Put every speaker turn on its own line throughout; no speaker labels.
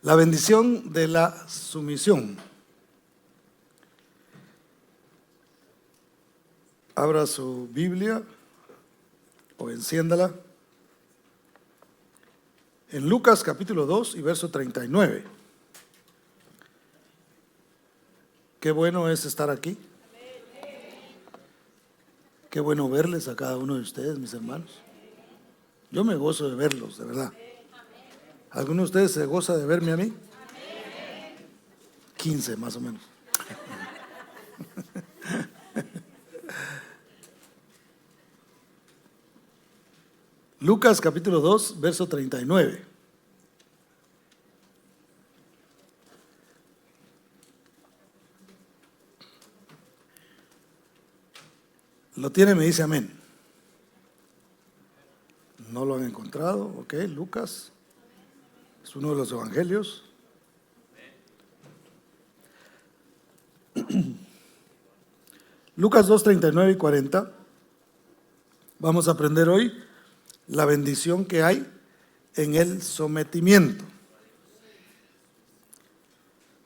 La bendición de la sumisión. Abra su Biblia o enciéndala en Lucas capítulo 2 y verso 39. Qué bueno es estar aquí. Qué bueno verles a cada uno de ustedes, mis hermanos. Yo me gozo de verlos, de verdad. ¿Alguno de ustedes se goza de verme a mí? 15 más o menos. Lucas capítulo 2, verso 39. ¿Lo tiene? Me dice amén. ¿No lo han encontrado? Ok, Lucas es uno de los evangelios. Lucas 2, 39 y 40. Vamos a aprender hoy la bendición que hay en el sometimiento.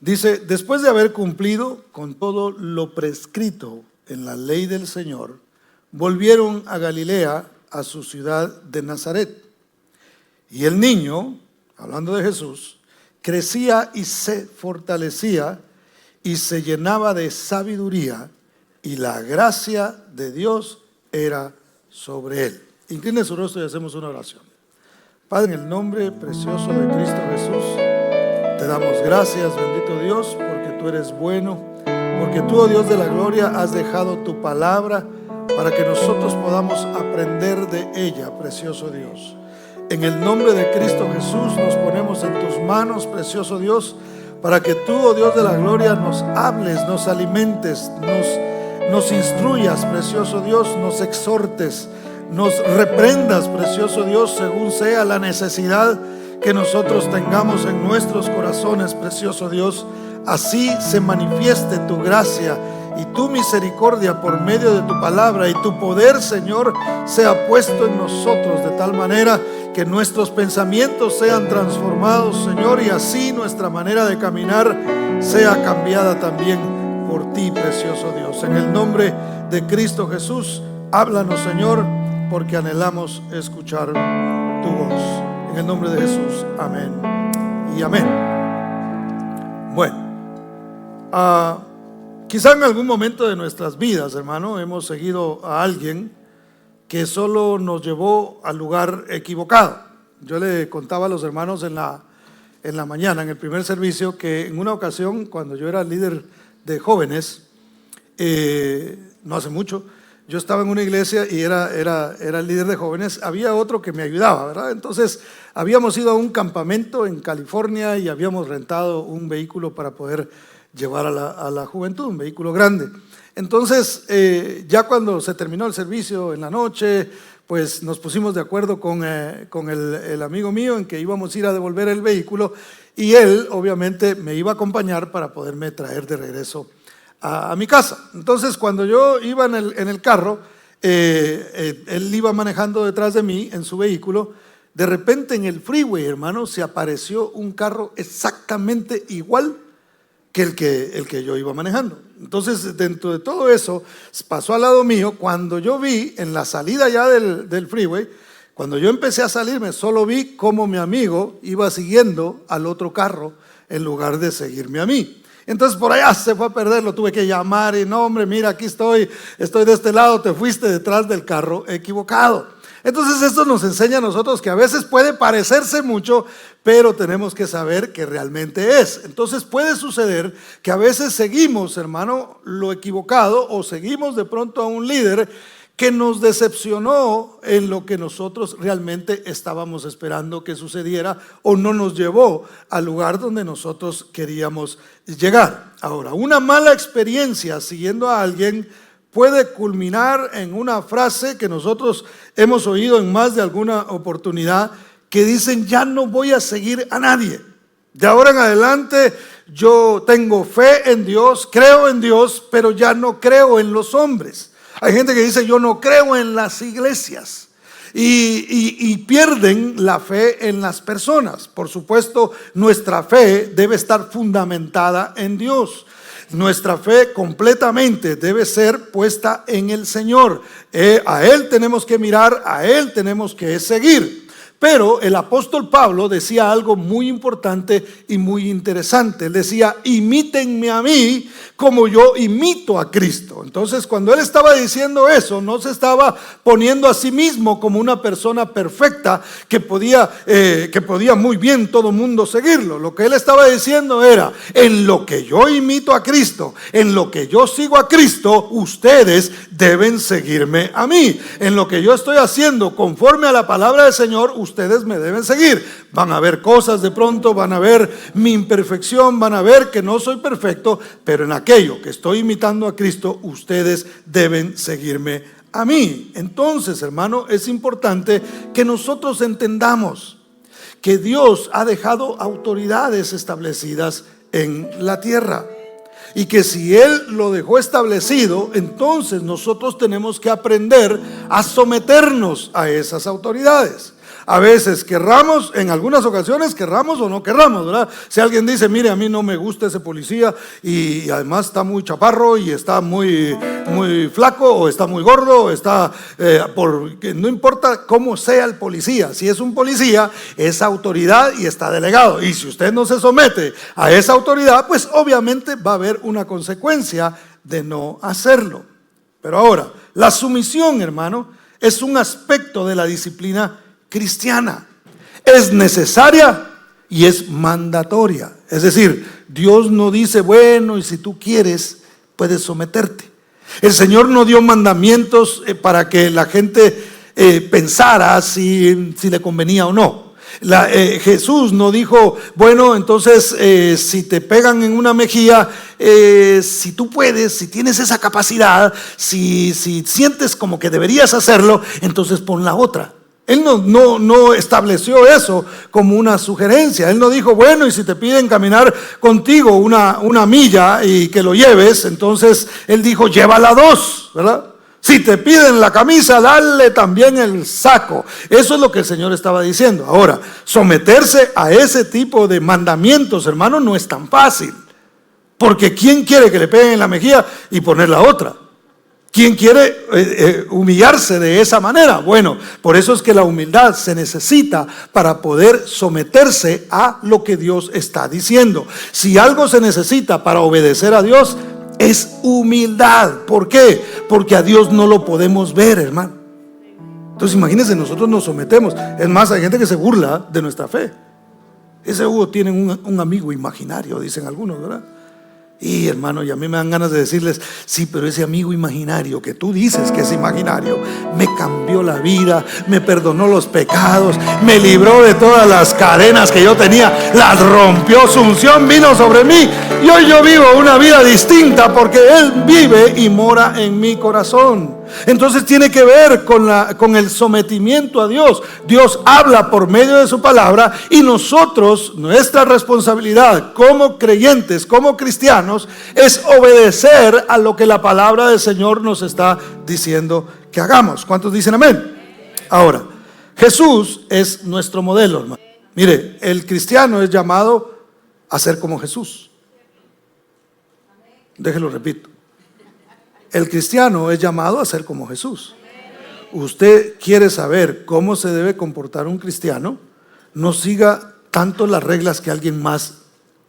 Dice: después de haber cumplido con todo lo prescrito en la ley del Señor, volvieron a Galilea, a su ciudad de Nazaret. Y el niño, hablando de Jesús, crecía y se fortalecía y se llenaba de sabiduría, y la gracia de Dios era sobre él. Incline su rostro y hacemos una oración. Padre, en el nombre precioso de Cristo Jesús, te damos gracias, bendito Dios, porque tú eres bueno, porque tú, oh Dios de la gloria, has dejado tu palabra para que nosotros podamos aprender de ella, precioso Dios. En el nombre de Cristo Jesús nos ponemos en tus manos, precioso Dios, para que tú, oh Dios de la gloria, nos hables, nos alimentes, nos instruyas, precioso Dios, nos exhortes, nos reprendas, precioso Dios, según sea la necesidad que nosotros tengamos en nuestros corazones, precioso Dios. Así se manifieste tu gracia y tu misericordia por medio de tu palabra, y tu poder, Señor, sea puesto en nosotros de tal manera que nuestros pensamientos sean transformados, Señor, y así nuestra manera de caminar sea cambiada también por ti, precioso Dios. En el nombre de Cristo Jesús, háblanos, Señor, porque anhelamos escuchar tu voz. En el nombre de Jesús, amén y amén. Bueno, quizá en algún momento de nuestras vidas, hermano, hemos seguido a alguien que solo nos llevó al lugar equivocado. Yo le contaba a los hermanos en la mañana, en el primer servicio, que en una ocasión, cuando yo era líder de jóvenes, no hace mucho, yo estaba en una iglesia y era el líder de jóvenes. Había otro que me ayudaba, ¿verdad? Entonces habíamos ido a un campamento en California y habíamos rentado un vehículo para poder llevar a la juventud, un vehículo grande. Entonces ya cuando se terminó el servicio en la noche, pues nos pusimos de acuerdo con el amigo mío en que íbamos a ir a devolver el vehículo, y él obviamente me iba a acompañar para poderme traer de regreso a mi casa. Entonces cuando yo iba en el carro, él iba manejando detrás de mí en su vehículo. De repente en el freeway, hermano, se apareció un carro exactamente igual que el que yo iba manejando. Entonces, dentro de todo eso, pasó al lado mío. Cuando yo vi en la salida ya del freeway, cuando yo empecé a salirme, solo vi cómo mi amigo iba siguiendo al otro carro en lugar de seguirme a mí. Entonces por allá se fue a perder, lo tuve que llamar y no, hombre, mira, aquí estoy de este lado, te fuiste detrás del carro equivocado. Entonces esto nos enseña a nosotros que a veces puede parecerse mucho, pero tenemos que saber que realmente es. Entonces puede suceder que a veces seguimos, hermano, lo equivocado, o seguimos de pronto a un líder que nos decepcionó en lo que nosotros realmente estábamos esperando que sucediera, o no nos llevó al lugar donde nosotros queríamos llegar. Ahora, una mala experiencia siguiendo a alguien puede culminar en una frase que nosotros hemos oído en más de alguna oportunidad, que dicen: ya no voy a seguir a nadie. De ahora en adelante yo tengo fe en Dios, creo en Dios, pero ya no creo en los hombres. Hay gente que dice: yo no creo en las iglesias. y pierden la fe en las personas. Por supuesto, nuestra fe debe estar fundamentada en Dios. Nuestra fe completamente debe ser puesta en el Señor. A Él tenemos que mirar, a Él tenemos que seguir. Pero el apóstol Pablo decía algo muy importante y muy interesante. Él decía: imítenme a mí como yo imito a Cristo. Entonces, cuando él estaba diciendo eso, no se estaba poniendo a sí mismo como una persona perfecta que podía muy bien todo mundo seguirlo. Lo que él estaba diciendo era: en lo que yo imito a Cristo, en lo que yo sigo a Cristo, ustedes deben seguirme a mí. En lo que yo estoy haciendo conforme a la palabra del Señor, ustedes me deben seguir. Van a ver cosas de pronto, van a ver mi imperfección, van a ver que no soy perfecto, pero en aquello que estoy imitando a Cristo, ustedes deben seguirme a mí. Entonces, hermano, es importante que nosotros entendamos que Dios ha dejado autoridades establecidas en la tierra. Y que si Él lo dejó establecido, entonces nosotros tenemos que aprender a someternos a esas autoridades. A veces querramos, en algunas ocasiones querramos o no querramos, ¿verdad? Si alguien dice: mire, a mí no me gusta ese policía y además está muy chaparro y está muy flaco, o está muy gordo, o está no importa cómo sea el policía, si es un policía, es autoridad y está delegado. Y si usted no se somete a esa autoridad, pues obviamente va a haber una consecuencia de no hacerlo. Pero ahora, la sumisión, hermano, es un aspecto de la disciplina cristiana. Es necesaria y es mandatoria. Es decir, Dios no dice: bueno, y si tú quieres, puedes someterte. El Señor no dio mandamientos para que la gente pensara si le convenía o no. Jesús no dijo: bueno, entonces si te pegan en una mejilla, si tú puedes, si tienes esa capacidad, si sientes como que deberías hacerlo, entonces pon la otra. Él no estableció eso como una sugerencia. Él no dijo: bueno, y si te piden caminar contigo una milla y que lo lleves, entonces Él dijo: llévala 2, ¿verdad? Si te piden la camisa, dale también el saco. Eso es lo que el Señor estaba diciendo. Ahora, someterse a ese tipo de mandamientos, hermano, no es tan fácil. Porque ¿quién quiere que le peguen en la mejilla y poner la otra? ¿Quién quiere humillarse de esa manera? Bueno, por eso es que la humildad se necesita para poder someterse a lo que Dios está diciendo. Si algo se necesita para obedecer a Dios, es humildad. ¿Por qué? Porque a Dios no lo podemos ver, hermano. Entonces imagínense, nosotros nos sometemos. Es más, hay gente que se burla de nuestra fe. Ese Hugo tiene un amigo imaginario, dicen algunos, ¿verdad? Y hermano, y a mí me dan ganas de decirles: sí, pero ese amigo imaginario que tú dices que es imaginario, me cambió la vida, me perdonó los pecados, me libró de todas las cadenas que yo tenía, las rompió, su unción vino sobre mí, y hoy yo vivo una vida distinta porque Él vive y mora en mi corazón. Entonces tiene que ver con el sometimiento a Dios. Dios habla por medio de su palabra, y nosotros, nuestra responsabilidad como creyentes, como cristianos, es obedecer a lo que la palabra del Señor nos está diciendo que hagamos. ¿Cuántos dicen amén? Ahora, Jesús es nuestro modelo, hermano. Mire, el cristiano es llamado a ser como Jesús. Déjelo repito. El cristiano es llamado a ser como Jesús. Usted quiere saber cómo se debe comportar un cristiano, no siga tanto las reglas que alguien más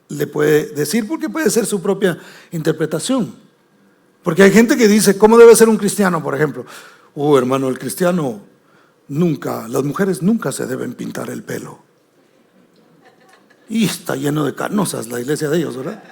le puede decir, porque puede ser su propia interpretación. Porque hay gente que dice: ¿cómo debe ser un cristiano, por ejemplo? Hermano, el cristiano las mujeres nunca se deben pintar el pelo. Y está lleno de canosas la iglesia de ellos, ¿verdad?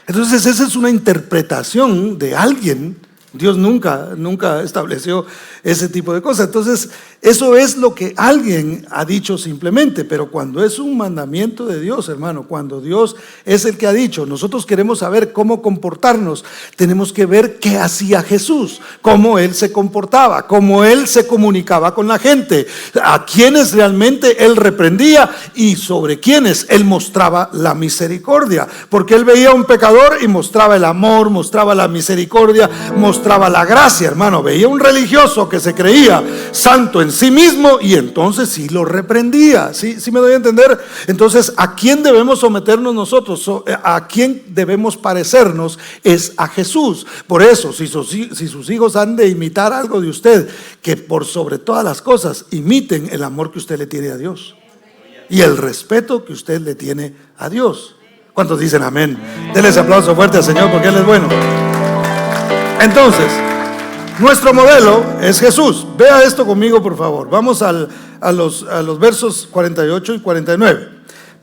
Entonces esa es una interpretación de alguien. Dios nunca estableció ese tipo de cosas. Entonces eso es lo que alguien ha dicho simplemente. Pero cuando es un mandamiento de Dios, hermano, cuando Dios es el que ha dicho, nosotros queremos saber cómo comportarnos. Tenemos que ver qué hacía Jesús, cómo Él se comportaba, cómo Él se comunicaba con la gente, a quienes realmente Él reprendía y sobre quienes Él mostraba la misericordia. Porque Él veía a un pecador y mostraba el amor, mostraba la misericordia, mostraba mostraba la gracia, hermano. Veía un religioso que se creía santo en sí mismo y entonces sí lo reprendía. ¿Sí me doy a entender? Entonces, ¿a quién debemos someternos nosotros? ¿A quién debemos parecernos? Es a Jesús. Por eso, si sus hijos han de imitar algo de usted, que por sobre todas las cosas imiten el amor que usted le tiene a Dios y el respeto que usted le tiene a Dios. ¿Cuántos dicen amén? Denle ese aplauso fuerte al Señor porque Él es bueno. Entonces, nuestro modelo es Jesús. Vea esto conmigo, por favor. Vamos a los versos 48 y 49.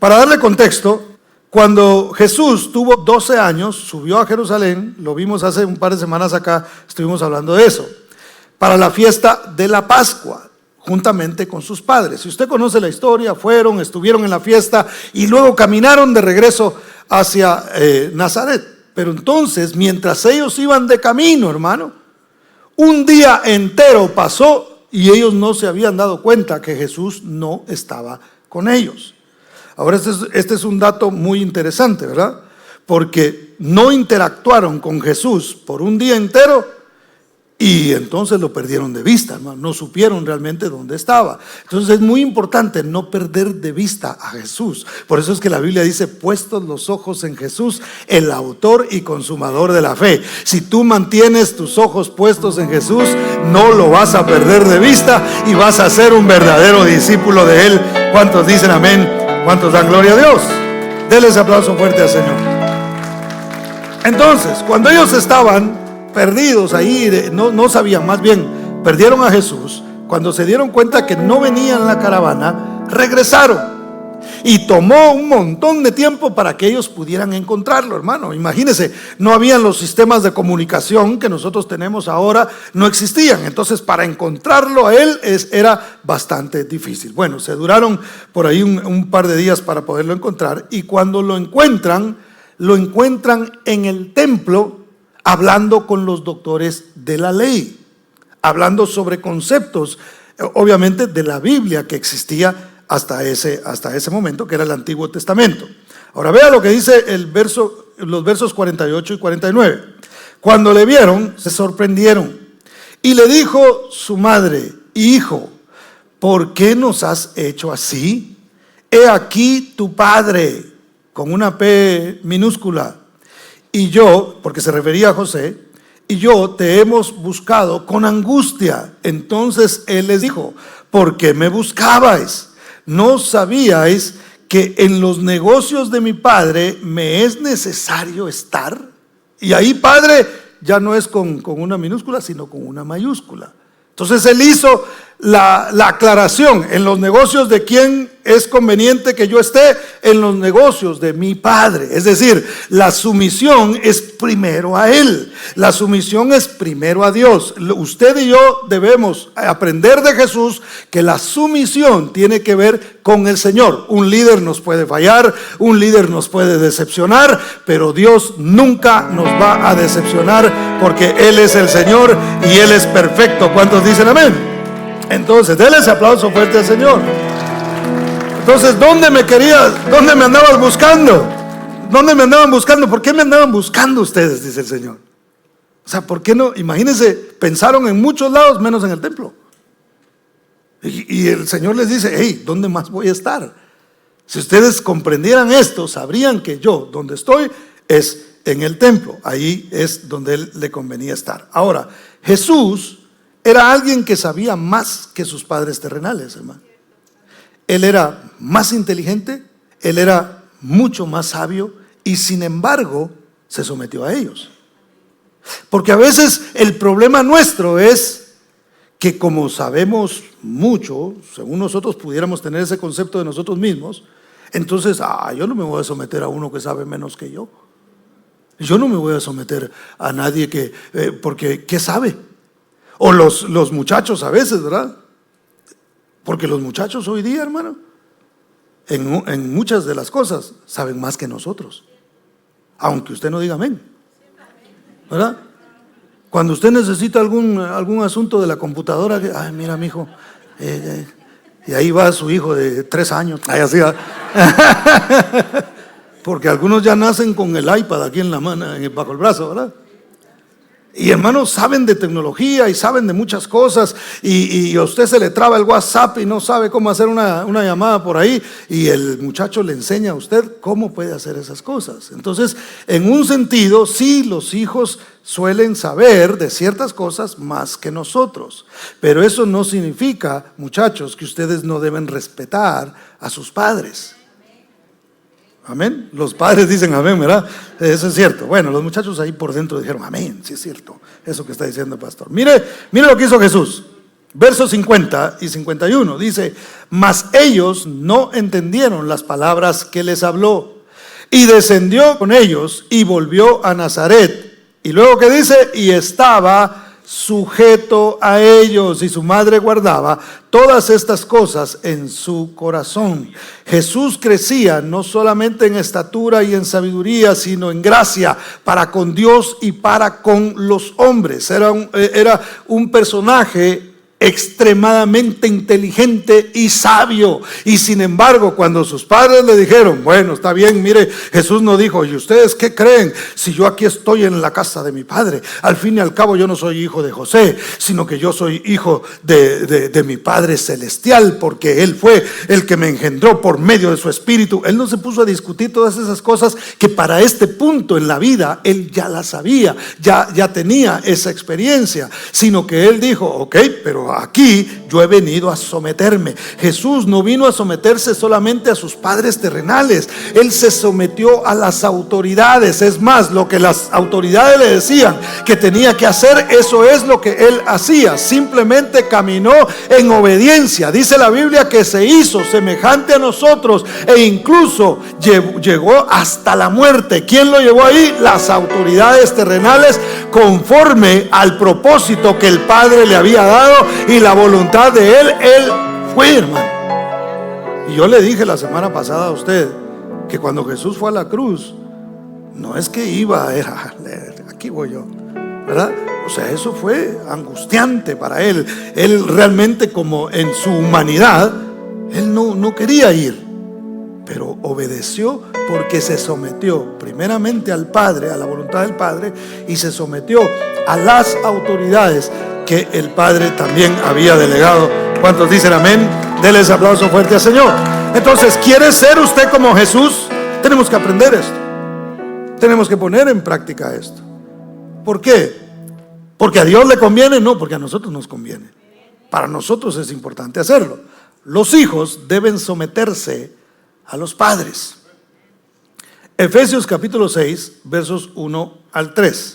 Para darle contexto, cuando Jesús tuvo 12 años, subió a Jerusalén, lo vimos hace un par de semanas acá, estuvimos hablando de eso, para la fiesta de la Pascua, juntamente con sus padres. Si usted conoce la historia, estuvieron en la fiesta y luego caminaron de regreso hacia Nazaret. Pero entonces, mientras ellos iban de camino, hermano, un día entero pasó y ellos no se habían dado cuenta que Jesús no estaba con ellos. Ahora, este es un dato muy interesante, ¿verdad? Porque no interactuaron con Jesús por un día entero y entonces lo perdieron de vista, hermano. No supieron realmente dónde estaba. Entonces es muy importante no perder de vista a Jesús. Por eso es que la Biblia dice: puestos los ojos en Jesús, el autor y consumador de la fe. Si tú mantienes tus ojos puestos en Jesús, no lo vas a perder de vista y vas a ser un verdadero discípulo de Él. ¿Cuántos dicen amén? ¿Cuántos dan gloria a Dios? Denle ese aplauso fuerte al Señor. Entonces, cuando ellos estaban perdidos ahí, no sabían, más bien perdieron a Jesús. Cuando se dieron cuenta que no venían la caravana, regresaron y tomó un montón de tiempo para que ellos pudieran encontrarlo, hermano. Imagínense, no habían los sistemas de comunicación que nosotros tenemos ahora, no existían. Entonces, para encontrarlo a él era bastante difícil. Bueno, se duraron por ahí un par de días para poderlo encontrar, y cuando lo encuentran en el templo, hablando con los doctores de la ley, hablando sobre conceptos, obviamente, de la Biblia que existía hasta ese momento, que era el Antiguo Testamento. Ahora vea lo que dice los versos 48 y 49. Cuando le vieron, se sorprendieron, y le dijo su madre: hijo, ¿por qué nos has hecho así? He aquí tu padre, con una P minúscula, y yo, porque se refería a José, y yo te hemos buscado con angustia. Entonces él les dijo: ¿por qué me buscabais? ¿No sabíais que en los negocios de mi padre me es necesario estar? Y ahí padre ya no es con una minúscula, sino con una mayúscula. Entonces él hizo la aclaración: en los negocios de quién es conveniente que yo esté, en los negocios de mi Padre. Es decir, la sumisión es primero a Él, la sumisión es primero a Dios. Usted y yo debemos aprender de Jesús que la sumisión tiene que ver con el Señor. Un líder nos puede fallar, un líder nos puede decepcionar, pero Dios nunca nos va a decepcionar, porque Él es el Señor y Él es perfecto. ¿Cuántos dicen amén? Entonces, denle ese aplauso fuerte al Señor. Entonces, ¿dónde me andabas buscando? ¿Dónde me andaban buscando? ¿Por qué me andaban buscando ustedes? Dice el Señor. O sea, ¿por qué no? Imagínense, pensaron en muchos lados menos en el templo. Y el Señor les dice: hey, ¿dónde más voy a estar? Si ustedes comprendieran esto, sabrían que yo, donde estoy, es en el templo. Ahí es donde Él le convenía estar. Ahora, Jesús era alguien que sabía más que sus padres terrenales, hermano. Él era más inteligente, Él era mucho más sabio, y sin embargo se sometió a ellos. Porque a veces el problema nuestro es que, como sabemos mucho, según nosotros pudiéramos tener ese concepto de nosotros mismos, entonces, yo no me voy a someter a uno que sabe menos que yo. Yo no me voy a someter a nadie porque ¿qué sabe? O los muchachos a veces, ¿verdad? Porque los muchachos hoy día, hermano, en muchas de las cosas saben más que nosotros, aunque usted no diga amén, ¿verdad? Cuando usted necesita algún asunto de la computadora, ay, mira, mijo, y ahí va su hijo de 3 años, ahí así va. Porque algunos ya nacen con el iPad aquí en la mano, bajo el brazo, ¿verdad? Y hermanos, saben de tecnología y saben de muchas cosas, y a usted se le traba el WhatsApp y no sabe cómo hacer una llamada por ahí, y el muchacho le enseña a usted cómo puede hacer esas cosas. Entonces, en un sentido, sí, los hijos suelen saber de ciertas cosas más que nosotros, pero eso no significa, muchachos, que ustedes no deben respetar a sus padres. Amén. Los padres dicen amén, ¿verdad? Eso es cierto. Bueno, los muchachos ahí por dentro dijeron amén, sí es cierto, eso que está diciendo el pastor. Mire lo que hizo Jesús. Versos 50 y 51 dice: mas ellos no entendieron las palabras que les habló, y descendió con ellos y volvió a Nazaret. Y luego que dice, y estaba sujeto a ellos, y su madre guardaba todas estas cosas en su corazón. Jesús crecía no solamente en estatura y en sabiduría, sino en gracia para con Dios y para con los hombres. Era un personaje extremadamente inteligente y sabio. Y sin embargo, cuando sus padres le dijeron: bueno, está bien, mire, Jesús no dijo: ¿y ustedes qué creen? Si yo aquí estoy en la casa de mi padre, al fin y al cabo yo no soy hijo de José, sino que yo soy hijo de mi Padre Celestial, porque Él fue el que me engendró por medio de su Espíritu. Él no se puso a discutir todas esas cosas que para este punto en la vida Él ya las sabía, ya tenía esa experiencia, sino que Él dijo: ok, pero aquí yo he venido a someterme. Jesús no vino a someterse solamente a sus padres terrenales, Él se sometió a las autoridades. Es más, lo que las autoridades le decían que tenía que hacer, eso es lo que Él hacía. Simplemente caminó en obediencia. Dice la Biblia que se hizo semejante a nosotros e incluso llegó hasta la muerte. ¿Quién lo llevó ahí? Las autoridades terrenales, conforme al propósito que el Padre le había dado y la voluntad de Él fue, hermano. Y yo le dije la semana pasada a usted que cuando Jesús fue a la cruz, no es que iba, era, aquí voy yo, ¿verdad? O sea, eso fue angustiante para Él. Él realmente, como en su humanidad, Él no quería ir, pero obedeció porque se sometió primeramente al Padre, a la voluntad del Padre, y se sometió a las autoridades que el Padre también había delegado. ¿Cuántos dicen amén? Denle ese aplauso fuerte al Señor. Entonces, ¿quiere ser usted como Jesús? Tenemos que aprender esto. Tenemos que poner en práctica esto. ¿Por qué? ¿Porque a Dios le conviene? No, porque a nosotros nos conviene. Para nosotros es importante hacerlo. Los hijos deben someterse a los padres. Efesios capítulo 6, versos 1 al 3.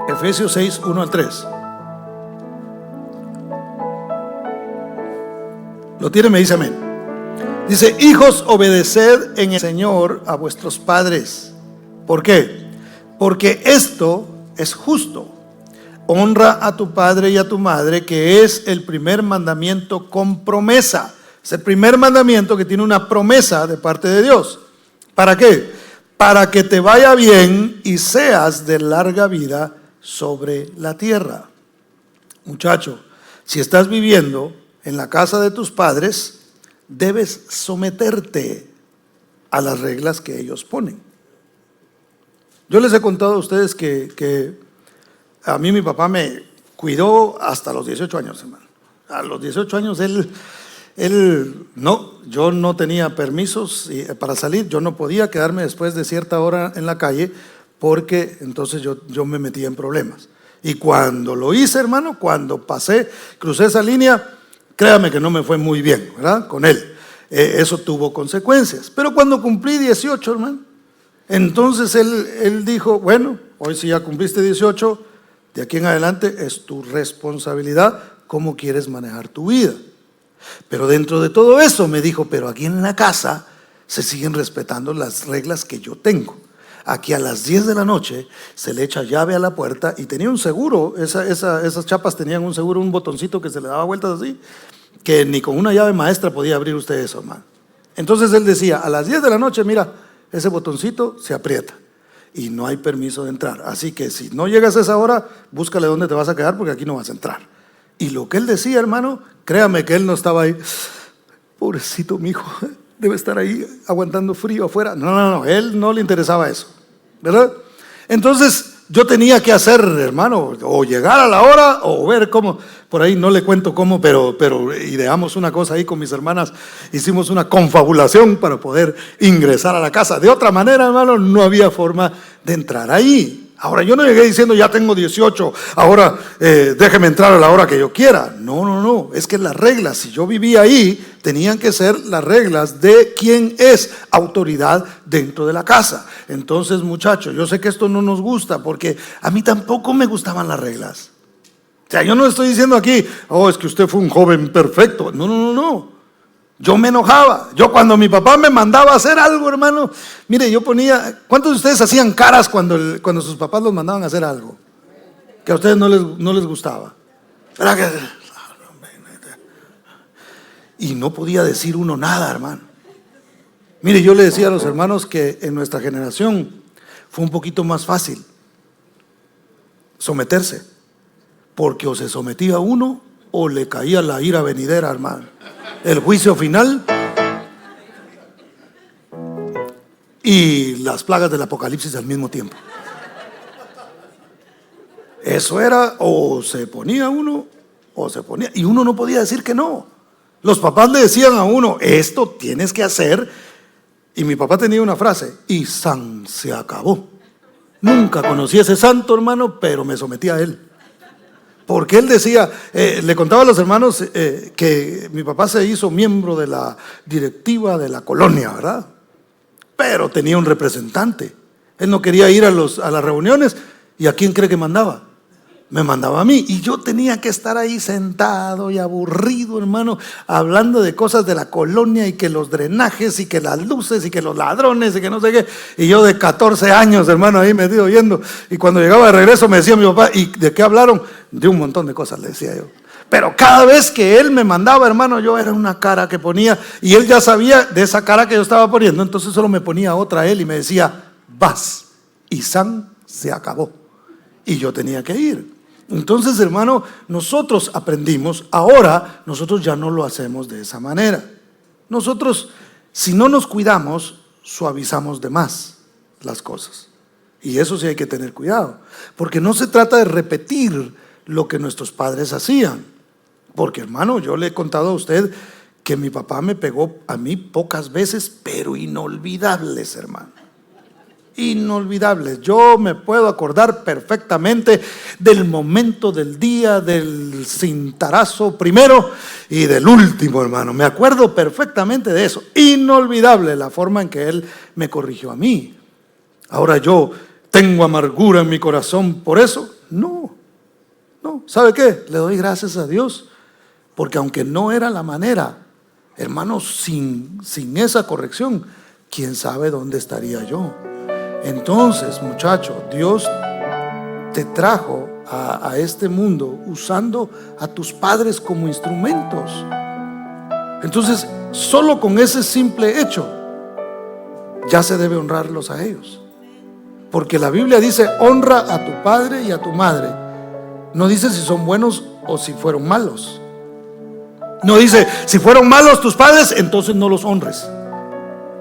Efesios 6, 1 al 3. ¿Lo tiene? Me dice amén. Dice: hijos, obedeced en el Señor a vuestros padres. ¿Por qué? Porque esto es justo. Honra a tu padre y a tu madre, que es el primer mandamiento con promesa. Es el primer mandamiento que tiene una promesa de parte de Dios. ¿Para qué? Para que te vaya bien y seas de larga vida sobre la tierra. Muchacho, si estás viviendo en la casa de tus padres, debes someterte a las reglas que ellos ponen. Yo les he contado a ustedes que a mí mi papá me cuidó hasta los 18 años, hermano. A los 18 años yo no tenía permisos para salir. Yo no podía quedarme después de cierta hora en la calle, porque entonces yo me metía en problemas. Y cuando lo hice, hermano, cuando crucé esa línea, créame que no me fue muy bien, ¿verdad? Con él. Eso tuvo consecuencias. Pero cuando cumplí 18, hermano, entonces él dijo: bueno, hoy sí ya cumpliste 18, de aquí en adelante es tu responsabilidad cómo quieres manejar tu vida. Pero dentro de todo eso me dijo: pero aquí en la casa se siguen respetando las reglas que yo tengo. Aquí a las 10 de la noche se le echa llave a la puerta, y tenía un seguro, esas chapas tenían un seguro, un botoncito que se le daba vueltas así, que ni con una llave maestra podía abrir usted eso, hermano. Entonces él decía: a las 10 de la noche, mira, ese botoncito se aprieta, y no hay permiso de entrar. Así que si no llegas a esa hora, búscale dónde te vas a quedar porque aquí no vas a entrar. Y lo que él decía, hermano, créame que él no estaba ahí. Pobrecito mi hijo, debe estar ahí aguantando frío afuera. No, él no le interesaba eso, ¿verdad? Entonces yo tenía que hacer, hermano, o llegar a la hora o ver cómo. Por ahí no le cuento cómo, pero ideamos una cosa ahí con mis hermanas. Hicimos una confabulación para poder ingresar a la casa. De otra manera, hermano, no había forma de entrar ahí. Ahora, yo no llegué diciendo ya tengo 18, ahora déjeme entrar a la hora que yo quiera. No, es que las reglas, si yo vivía ahí, tenían que ser las reglas de quién es autoridad dentro de la casa. Entonces, muchachos, yo sé que esto no nos gusta porque a mí tampoco me gustaban las reglas. O sea, yo no estoy diciendo aquí, es que usted fue un joven perfecto. No. Yo me enojaba. Yo cuando mi papá me mandaba a hacer algo, hermano, mire, yo ponía, ¿cuántos de ustedes hacían caras cuando sus papás los mandaban a hacer algo? Que a ustedes no les gustaba. Y no podía decir uno nada, hermano. Mire, yo le decía a los hermanos que en nuestra generación fue un poquito más fácil someterse, porque o se sometía uno o le caía la ira venidera, hermano. El juicio final y las plagas del apocalipsis al mismo tiempo. Eso era, o se ponía uno o se ponía, y uno no podía decir que no. Los papás le decían a uno, esto tienes que hacer, y mi papá tenía una frase, y san se acabó. Nunca conocí a ese santo, hermano, pero me sometí a él. Porque él decía, le contaba a los hermanos que mi papá se hizo miembro de la directiva de la colonia, ¿verdad? Pero tenía un representante. Él no quería ir a las reuniones. ¿Y a quién cree que mandaba? Me mandaba a mí. Y yo tenía que estar ahí sentado y aburrido, hermano, hablando de cosas de la colonia y que los drenajes y que las luces y que los ladrones y que no sé qué. Y yo de 14 años, hermano, ahí metido oyendo. Y cuando llegaba de regreso me decía mi papá, ¿y de qué hablaron? De un montón de cosas, le decía yo. Pero cada vez que él me mandaba, hermano, yo era una cara que ponía. Y él ya sabía de esa cara que yo estaba poniendo. Entonces solo me ponía otra a él y me decía, vas. Y san se acabó. Y yo tenía que ir. Entonces, hermano, nosotros aprendimos, ahora nosotros ya no lo hacemos de esa manera. Nosotros, si no nos cuidamos, suavizamos de más las cosas. Y eso sí hay que tener cuidado, porque no se trata de repetir lo que nuestros padres hacían. Porque, hermano, yo le he contado a usted que mi papá me pegó a mí pocas veces, pero inolvidables, hermano. Inolvidables. Yo me puedo acordar perfectamente del momento del día, del cintarazo primero y del último, hermano. Me acuerdo perfectamente de eso. Inolvidable la forma en que él me corrigió a mí. Ahora yo tengo amargura en mi corazón por eso. No. ¿Sabe qué? Le doy gracias a Dios, porque aunque no era la manera, hermano, sin esa corrección, quién sabe dónde estaría yo. Entonces, muchacho, Dios te trajo a este mundo usando a tus padres como instrumentos. Entonces, solo con ese simple hecho ya se debe honrarlos a ellos. Porque la Biblia dice, honra a tu padre y a tu madre. No dice si son buenos o si fueron malos. No dice, si fueron malos tus padres, entonces no los honres.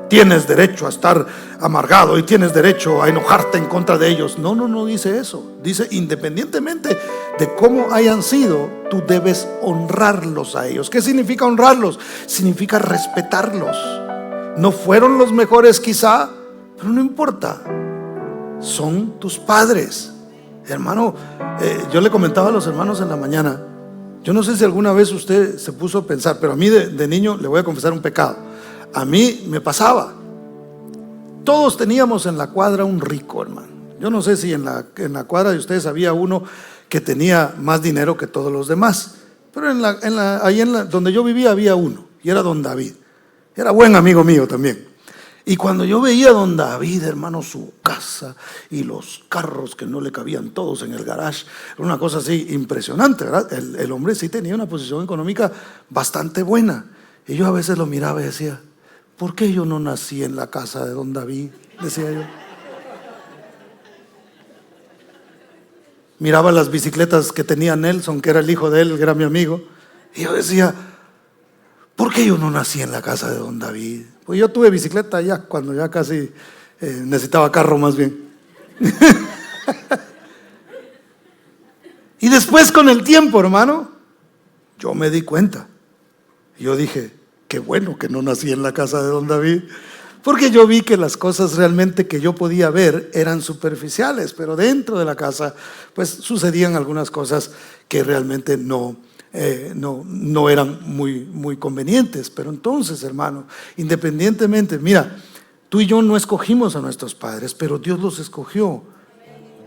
Tienes derecho a estar amargado y tienes derecho a enojarte en contra de ellos. No dice eso. Dice, independientemente de cómo hayan sido, tú debes honrarlos a ellos. ¿Qué significa honrarlos? Significa respetarlos. No fueron los mejores quizá, pero no importa. Son tus padres. Hermano, yo le comentaba a los hermanos en la mañana, yo no sé si alguna vez usted se puso a pensar, pero a mí de niño le voy a confesar un pecado. A mí me pasaba. Todos teníamos en la cuadra un rico, hermano. Yo no sé si en la cuadra de ustedes había uno que tenía más dinero que todos los demás, pero ahí donde yo vivía había uno, y era don David. Era buen amigo mío también. Y cuando yo veía a don David, hermano, su casa y los carros que no le cabían todos en el garage, era una cosa así impresionante, ¿verdad? El hombre sí tenía una posición económica bastante buena. Y yo a veces lo miraba y decía, ¿por qué yo no nací en la casa de don David? Decía yo. miraba las bicicletas que tenía Nelson, que era el hijo de él, que era mi amigo, y yo decía, ¿por qué yo no nací en la casa de don David? Pues yo tuve bicicleta ya cuando ya casi necesitaba carro más bien. Y después con el tiempo, hermano, yo me di cuenta. Yo dije, qué bueno que no nací en la casa de don David, porque yo vi que las cosas realmente que yo podía ver eran superficiales, pero dentro de la casa pues sucedían algunas cosas que realmente no eran muy convenientes. Pero entonces, hermano, independientemente, mira, tú y yo no escogimos a nuestros padres, pero Dios los escogió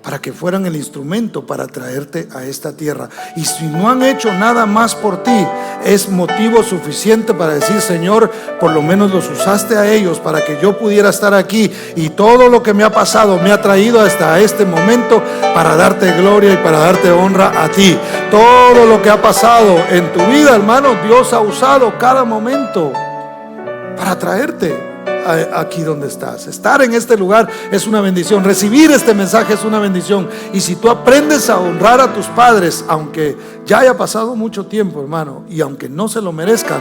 para que fueran el instrumento para traerte a esta tierra. Y si no han hecho nada más por ti, es motivo suficiente para decir, Señor, por lo menos los usaste a ellos para que yo pudiera estar aquí, y todo lo que me ha pasado me ha traído hasta este momento para darte gloria y para darte honra a ti. Todo lo que ha pasado en tu vida, hermano, Dios ha usado cada momento para traerte aquí donde estás. Estar en este lugar es una bendición. Recibir este mensaje es una bendición. Y si tú aprendes a honrar a tus padres, aunque ya haya pasado mucho tiempo, hermano, y aunque no se lo merezcan,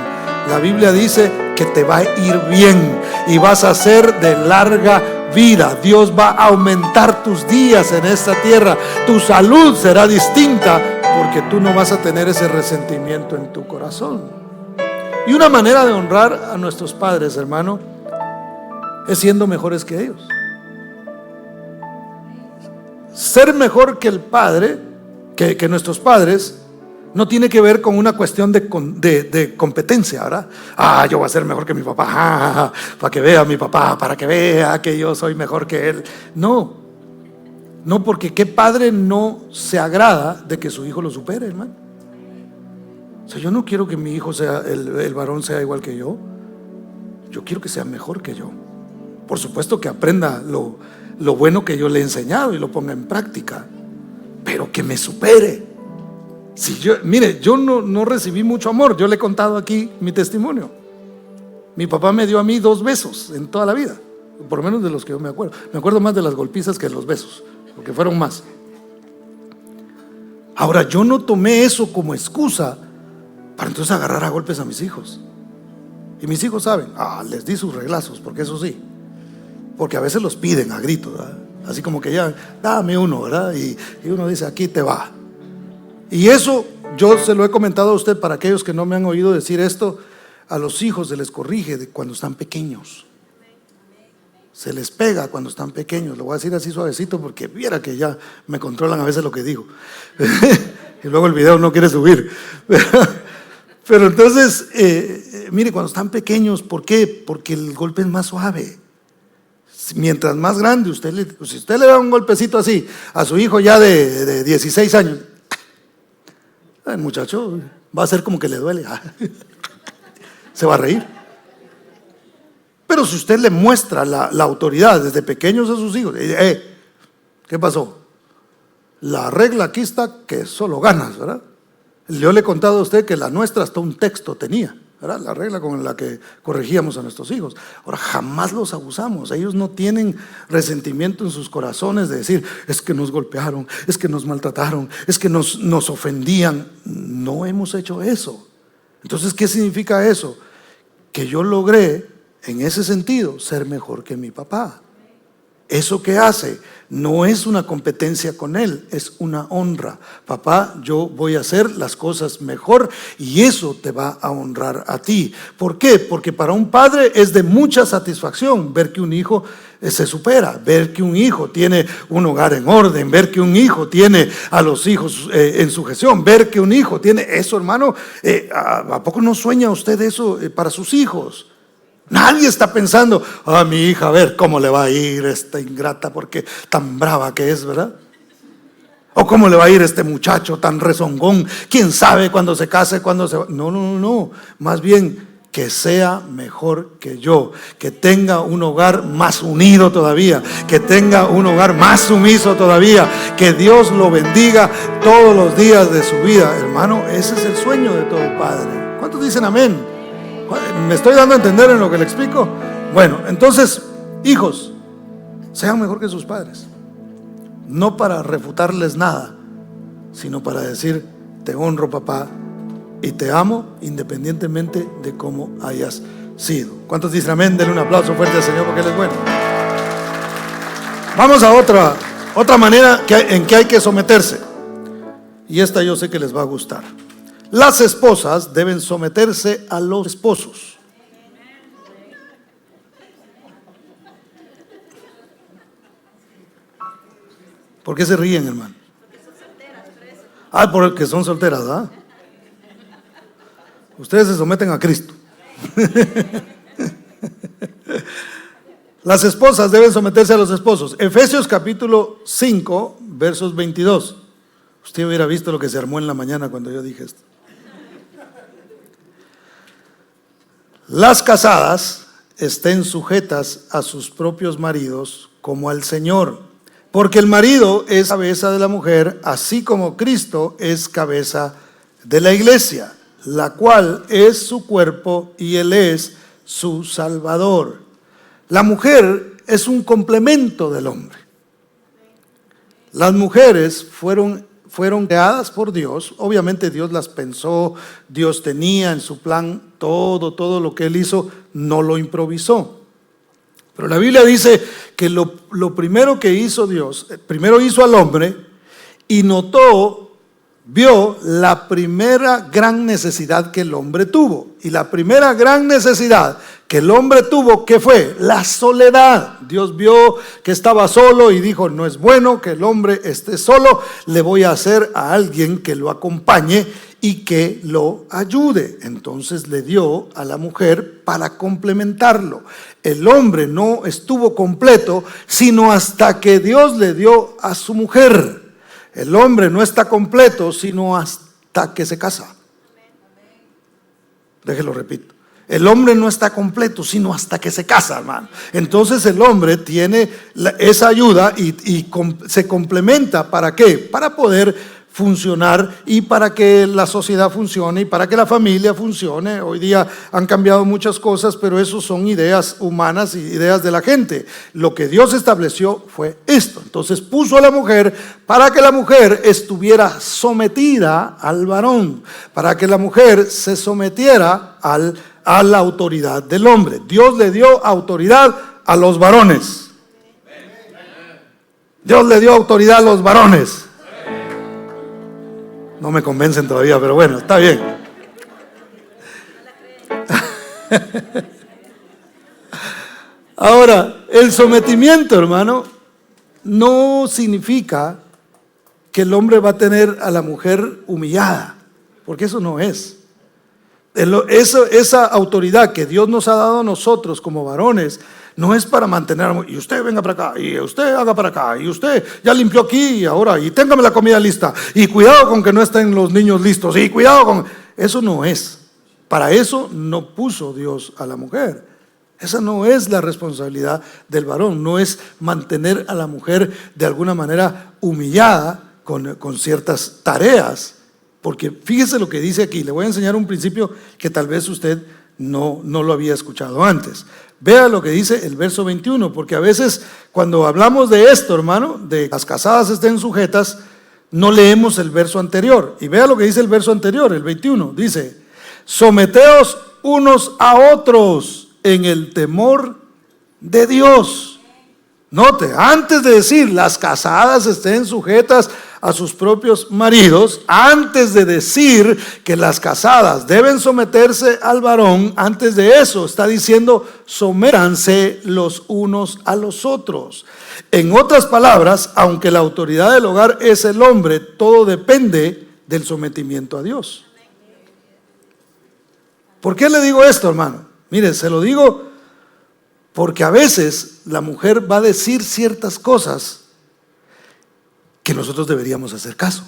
la Biblia dice que te va a ir bien y vas a ser de larga vida. Dios va a aumentar tus días en esta tierra. Tu salud será distinta porque tú no vas a tener ese resentimiento en tu corazón. Y una manera de honrar a nuestros padres, hermano, es siendo mejores que ellos. Ser mejor que el padre, que nuestros padres, no tiene que ver con una cuestión de competencia, ¿verdad? Yo voy a ser mejor que mi papá, para que vea a mi papá, para que vea que yo soy mejor que él. No, porque qué padre no se agrada de que su hijo lo supere, hermano. O sea, yo no quiero que mi hijo sea, el varón sea igual que yo. Yo quiero que sea mejor que yo. Por supuesto que aprenda lo bueno que yo le he enseñado y lo ponga en práctica, pero que me supere. Mire, yo no recibí mucho amor. Yo le he contado aquí mi testimonio. Mi papá me dio a mí 2 besos en toda la vida, por lo menos de los que yo me acuerdo. Me acuerdo más de las golpizas que de los besos, porque fueron más. Ahora, yo no tomé eso como excusa para entonces agarrar a golpes a mis hijos. Y mis hijos saben, les di sus reglazos, porque eso sí, porque a veces los piden a gritos, ¿verdad? Así como que ya, dame uno, ¿verdad? Y uno dice, aquí te va. Y eso yo se lo he comentado a usted, para aquellos que no me han oído decir esto, a los hijos se les corrige cuando están pequeños. Se les pega cuando están pequeños. Lo voy a decir así suavecito porque viera que ya me controlan a veces lo que digo. Y luego el video no quiere subir. Pero entonces, mire, cuando están pequeños, ¿por qué? Porque el golpe es más suave. Mientras más grande, si usted le da un golpecito así a su hijo ya de 16 años, el muchacho va a hacer como que le duele. Se va a reír. Pero si usted le muestra la autoridad desde pequeños a sus hijos, ¿qué pasó? La regla aquí está que solo ganas, ¿verdad? Yo le he contado a usted que la nuestra hasta un texto tenía, ¿verdad? La regla con la que corregíamos a nuestros hijos. Ahora, jamás los abusamos. Ellos no tienen resentimiento en sus corazones de decir, es que nos golpearon, es que nos maltrataron, es que nos ofendían. No hemos hecho eso. Entonces, ¿qué significa eso? Que yo logré, en ese sentido, ser mejor que mi papá. Eso que hace no es una competencia con él, es una honra. Papá, yo voy a hacer las cosas mejor y eso te va a honrar a ti. ¿Por qué? Porque para un padre es de mucha satisfacción ver que un hijo se supera, ver que un hijo tiene un hogar en orden, ver que un hijo tiene a los hijos en sujeción, ver que un hijo tiene eso, hermano. ¿A poco no sueña usted eso para sus hijos? Nadie está pensando, mi hija, a ver cómo le va a ir esta ingrata porque tan brava que es, ¿verdad? O cómo le va a ir este muchacho tan rezongón, quién sabe cuándo se case, cuándo se va. No, más bien que sea mejor que yo, que tenga un hogar más unido todavía, que tenga un hogar más sumiso todavía, que Dios lo bendiga todos los días de su vida. Hermano, ese es el sueño de todo padre. ¿Cuántos dicen amén? ¿Me estoy dando a entender en lo que le explico? Bueno, entonces, hijos, sean mejor que sus padres. No para refutarles nada, sino para decir: te honro, papá, y te amo independientemente de cómo hayas sido. ¿Cuántos dicen amén? Denle un aplauso fuerte al Señor porque Él es bueno. Vamos a otra manera en que hay que someterse, y esta yo sé que les va a gustar. Las esposas deben someterse a los esposos. ¿Por qué se ríen, hermano? Porque son solteras, ¿ah? Ustedes se someten a Cristo. Las esposas deben someterse a los esposos. Efesios capítulo 5, versos 22. Usted hubiera visto lo que se armó en la mañana cuando yo dije esto. Las casadas estén sujetas a sus propios maridos como al Señor, porque el marido es cabeza de la mujer, así como Cristo es cabeza de la iglesia, la cual es su cuerpo y Él es su Salvador. La mujer es un complemento del hombre. Las mujeres fueron creadas por Dios. Obviamente Dios las pensó, Dios tenía en su plan todo lo que Él hizo, no lo improvisó. Pero la Biblia dice que lo primero que hizo Dios, primero hizo al hombre y vio la primera gran necesidad que el hombre tuvo. Y la primera gran necesidad que el hombre tuvo, ¿qué fue? La soledad. Dios vio que estaba solo y dijo: no es bueno que el hombre esté solo, le voy a hacer a alguien que lo acompañe y que lo ayude. Entonces le dio a la mujer para complementarlo. El hombre no estuvo completo sino hasta que Dios le dio a su mujer. El hombre no está completo sino hasta que se casa. Déjelo repito. El hombre no está completo sino hasta que se casa, hermano. Entonces el hombre tiene esa ayuda y se complementa. ¿Para qué? Para poder funcionar y para que la sociedad funcione y para que la familia funcione. Hoy día han cambiado muchas cosas, pero eso son ideas humanas y ideas de la gente. Lo que Dios estableció fue esto. Entonces puso a la mujer para que la mujer estuviera sometida al varón, para que la mujer se sometiera a la autoridad del hombre. Dios le dio autoridad a los varones. Dios le dio autoridad a los varones. No me convencen todavía, pero bueno, está bien. Ahora, el sometimiento, hermano, no significa que el hombre va a tener a la mujer humillada, porque eso no es. Esa autoridad que Dios nos ha dado a nosotros como varones no es para mantener, y usted venga para acá, y usted haga para acá, y usted ya limpió aquí y ahora, y téngame la comida lista, y cuidado con que no estén los niños listos, y cuidado con... Eso no es. Para eso no puso Dios a la mujer. Esa no es la responsabilidad del varón, no es mantener a la mujer de alguna manera humillada con ciertas tareas. Porque fíjese lo que dice aquí. Le voy a enseñar un principio que tal vez usted no lo había escuchado antes. Vea lo que dice el verso 21, porque a veces cuando hablamos de esto, hermano, de las casadas estén sujetas, no leemos el verso anterior. Y vea lo que dice el verso anterior, el 21. Dice: someteos unos a otros en el temor de Dios. Note, antes de decir las casadas estén sujetas a sus propios maridos, antes de decir que las casadas deben someterse al varón, antes de eso está diciendo: sométanse los unos a los otros. En otras palabras, aunque la autoridad del hogar es el hombre, todo depende del sometimiento a Dios. ¿Por qué le digo esto, hermano? Mire, se lo digo porque a veces la mujer va a decir ciertas cosas que nosotros deberíamos hacer caso,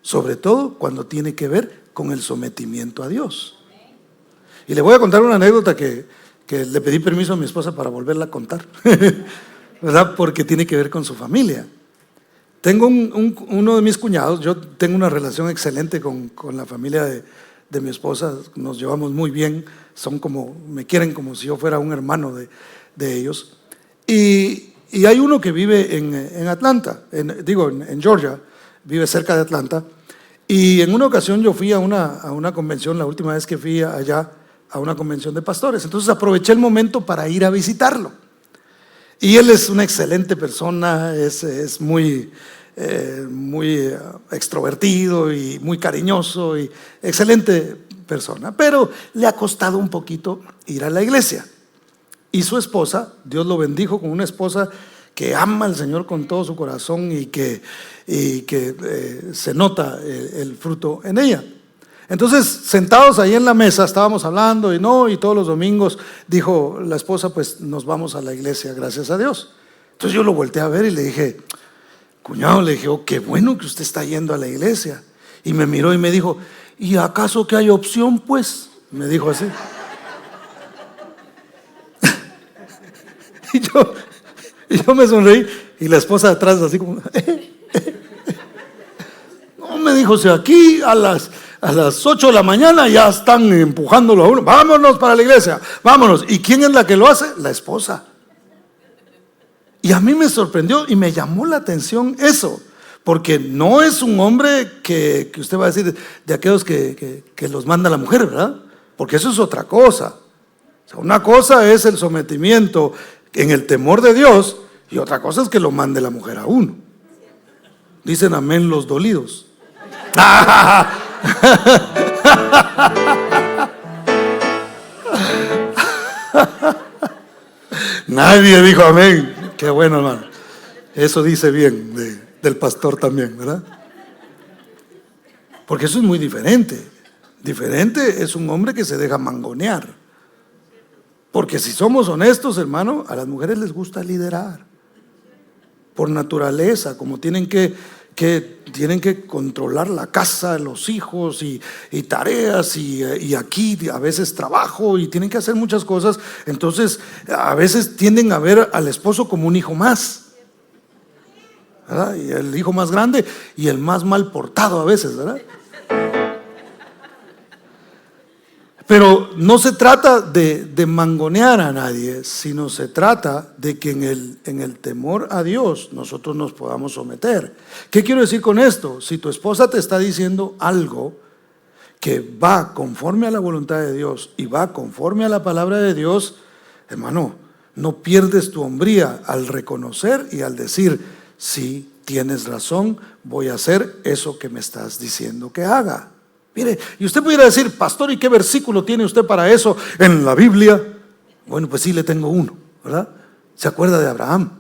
sobre todo cuando tiene que ver con el sometimiento a Dios. Y le voy a contar una anécdota que le pedí permiso a mi esposa para volverla a contar, ¿verdad? Porque tiene que ver con su familia. Tengo uno de mis cuñados, yo tengo una relación excelente con la familia de mi esposa, nos llevamos muy bien, me quieren como si yo fuera un hermano de ellos. Y hay uno que vive en Atlanta, en Georgia, vive cerca de Atlanta. Y en una ocasión yo fui a una convención, la última vez que fui allá, a una convención de pastores. Entonces aproveché el momento para ir a visitarlo. Y él es una excelente persona, es muy extrovertido y muy cariñoso y excelente persona. Pero le ha costado un poquito ir a la iglesia. Y su esposa, Dios lo bendijo con una esposa que ama al Señor con todo su corazón y que se nota el fruto en ella. Entonces, sentados ahí en la mesa, estábamos hablando y todos los domingos dijo la esposa, pues nos vamos a la iglesia, gracias a Dios. Entonces yo lo volteé a ver y le dije, cuñado, le dije, oh, qué bueno que usted está yendo a la iglesia. Y me miró y me dijo, ¿y acaso que hay opción, pues? Me dijo así. Y yo me sonreí y la esposa de atrás así como, No, me dijo, si aquí a las 8 de la mañana ya están empujándolo a uno, vámonos para la iglesia, vámonos. ¿Y quién es la que lo hace? La esposa. Y a mí me sorprendió y me llamó la atención eso, porque no es un hombre que usted va a decir de aquellos que los manda la mujer, ¿verdad? Porque eso es otra cosa. O sea, una cosa es el sometimiento en el temor de Dios y otra cosa es que lo mande la mujer a uno. Dicen amén los dolidos. Nadie dijo amén. Qué bueno, hermano. Eso dice bien del pastor también, ¿verdad? Porque eso es muy diferente. Diferente es un hombre que se deja mangonear. Porque si somos honestos, hermano, a las mujeres les gusta liderar. Por naturaleza, como tienen que controlar la casa, los hijos y tareas y aquí a veces trabajo y tienen que hacer muchas cosas. Entonces a veces tienden a ver al esposo como un hijo más, ¿verdad? Y el hijo más grande y el más mal portado a veces, ¿verdad? Pero no se trata de mangonear a nadie, sino se trata de que en el temor a Dios nosotros nos podamos someter. ¿Qué quiero decir con esto? Si tu esposa te está diciendo algo que va conforme a la voluntad de Dios y va conforme a la palabra de Dios, hermano, no pierdes tu hombría al reconocer y al decir, sí, tienes razón, voy a hacer eso que me estás diciendo que haga. Mire, y usted pudiera decir, pastor, ¿y qué versículo tiene usted para eso en la Biblia? Bueno, pues sí, le tengo uno, ¿verdad? ¿Se acuerda de Abraham?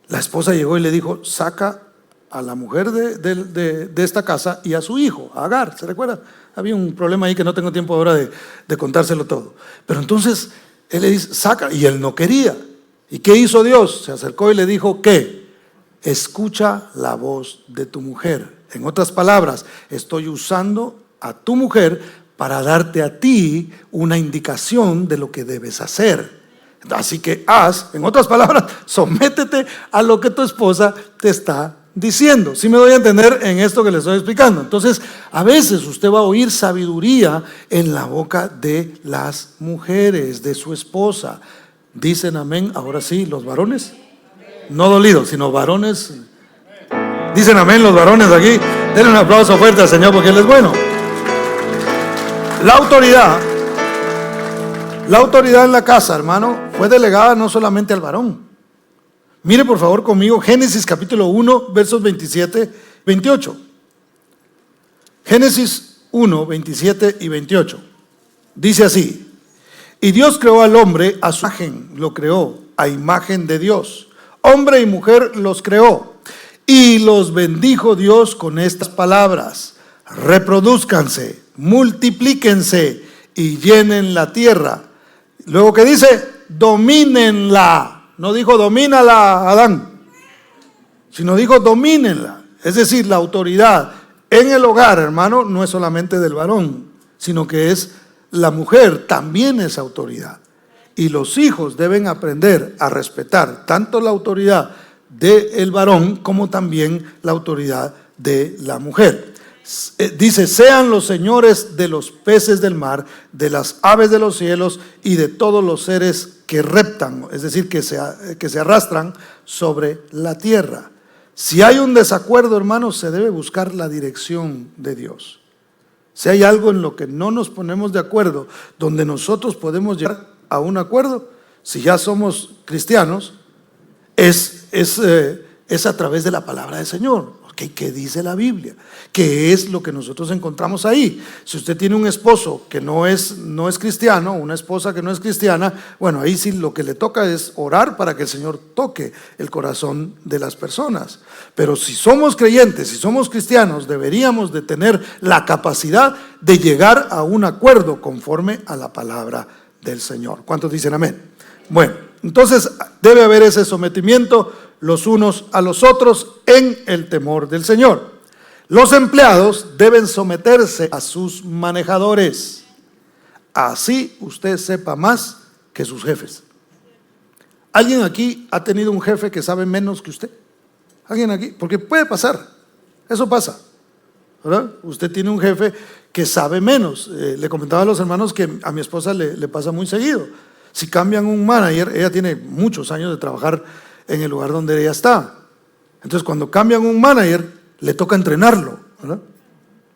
La esposa llegó y le dijo, saca a la mujer de esta casa y a su hijo, a Agar, ¿se recuerda? Había un problema ahí que no tengo tiempo ahora de contárselo todo. Pero entonces él le dice, saca, y él no quería. ¿Y qué hizo Dios? Se acercó y le dijo, ¿qué? Escucha la voz de tu mujer. En otras palabras, estoy usando a tu mujer para darte a ti una indicación de lo que debes hacer. Así que en otras palabras, sométete a lo que tu esposa te está diciendo. ¿Sí me doy a entender en esto que le estoy explicando? Entonces, a veces usted va a oír sabiduría en la boca de las mujeres, de su esposa. Dicen amén, ahora sí, los varones. No dolidos, sino varones. Dicen amén los varones aquí. Denle un aplauso fuerte al Señor porque Él es bueno. La autoridad en la casa, hermano, fue delegada no solamente al varón. Mire por favor conmigo Génesis capítulo 1, versos 27, 28. Génesis 1, 27 y 28. Dice así: y Dios creó al hombre a su imagen, lo creó a imagen de Dios. Hombre y mujer los creó. Y los bendijo Dios con estas palabras: reproduzcanse, multiplíquense y llenen la tierra. Luego que dice, domínenla. No dijo domínala, Adán, sino dijo domínenla. Es decir, la autoridad en el hogar, hermano, no es solamente del varón, sino que es la mujer, también es autoridad. Y los hijos deben aprender a respetar tanto la autoridad del varón como también la autoridad de la mujer. Dice, sean los señores de los peces del mar, de las aves de los cielos y de todos los seres que reptan, es decir, que se arrastran sobre la tierra. Si hay un desacuerdo, hermanos, se debe buscar la dirección de Dios. Si hay algo en lo que no nos ponemos de acuerdo, donde nosotros podemos llegar a un acuerdo, si ya somos cristianos, es a través de la palabra del Señor. ¿Qué dice la Biblia? ¿Qué es lo que nosotros encontramos ahí? Si usted tiene un esposo que no es cristiano, una esposa que no es cristiana, bueno, ahí sí lo que le toca es orar para que el Señor toque el corazón de las personas. Pero si somos creyentes, si somos cristianos, deberíamos de tener la capacidad de llegar a un acuerdo conforme a la palabra del Señor. ¿Cuántos dicen amén? Bueno, entonces debe haber ese sometimiento los unos a los otros en el temor del Señor. Los empleados deben someterse a sus manejadores. Así usted sepa más que sus jefes. ¿Alguien aquí ha tenido un jefe que sabe menos que usted? ¿Alguien aquí? Porque puede pasar, eso pasa, ¿verdad? Usted tiene un jefe que sabe menos. Le comentaba a los hermanos que a mi esposa le pasa muy seguido. Si cambian un manager, ella tiene muchos años de trabajar en el lugar donde ella está. Entonces, cuando cambian un manager, le toca entrenarlo, ¿verdad?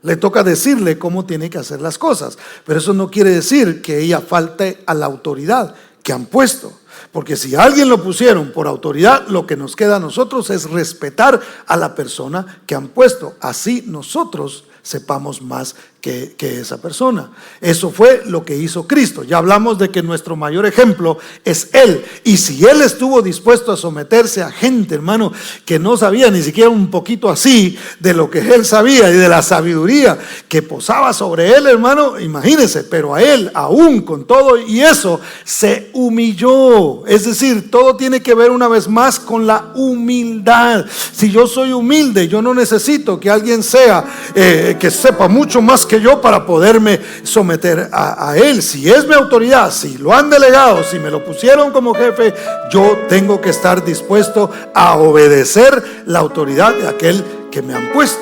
Le toca decirle cómo tiene que hacer las cosas. Pero eso no quiere decir que ella falte a la autoridad que han puesto. Porque si a alguien lo pusieron por autoridad, lo que nos queda a nosotros es respetar a la persona que han puesto. Así nosotros sepamos más que esa persona. Eso fue lo que hizo Cristo. Ya hablamos de que nuestro mayor ejemplo es Él. Y si Él estuvo dispuesto a someterse a gente, hermano, que no sabía ni siquiera un poquito así de lo que Él sabía y de la sabiduría que posaba sobre Él, hermano, imagínense, pero a Él, aún con todo y eso, se humilló. Es decir, todo tiene que ver una vez más con la humildad. Si yo soy humilde, yo no necesito que alguien sea que sepa mucho más que yo para poderme someter a Él. Si es mi autoridad, si lo han delegado, si me lo pusieron como jefe, yo tengo que estar dispuesto a obedecer la autoridad de aquel que me han puesto.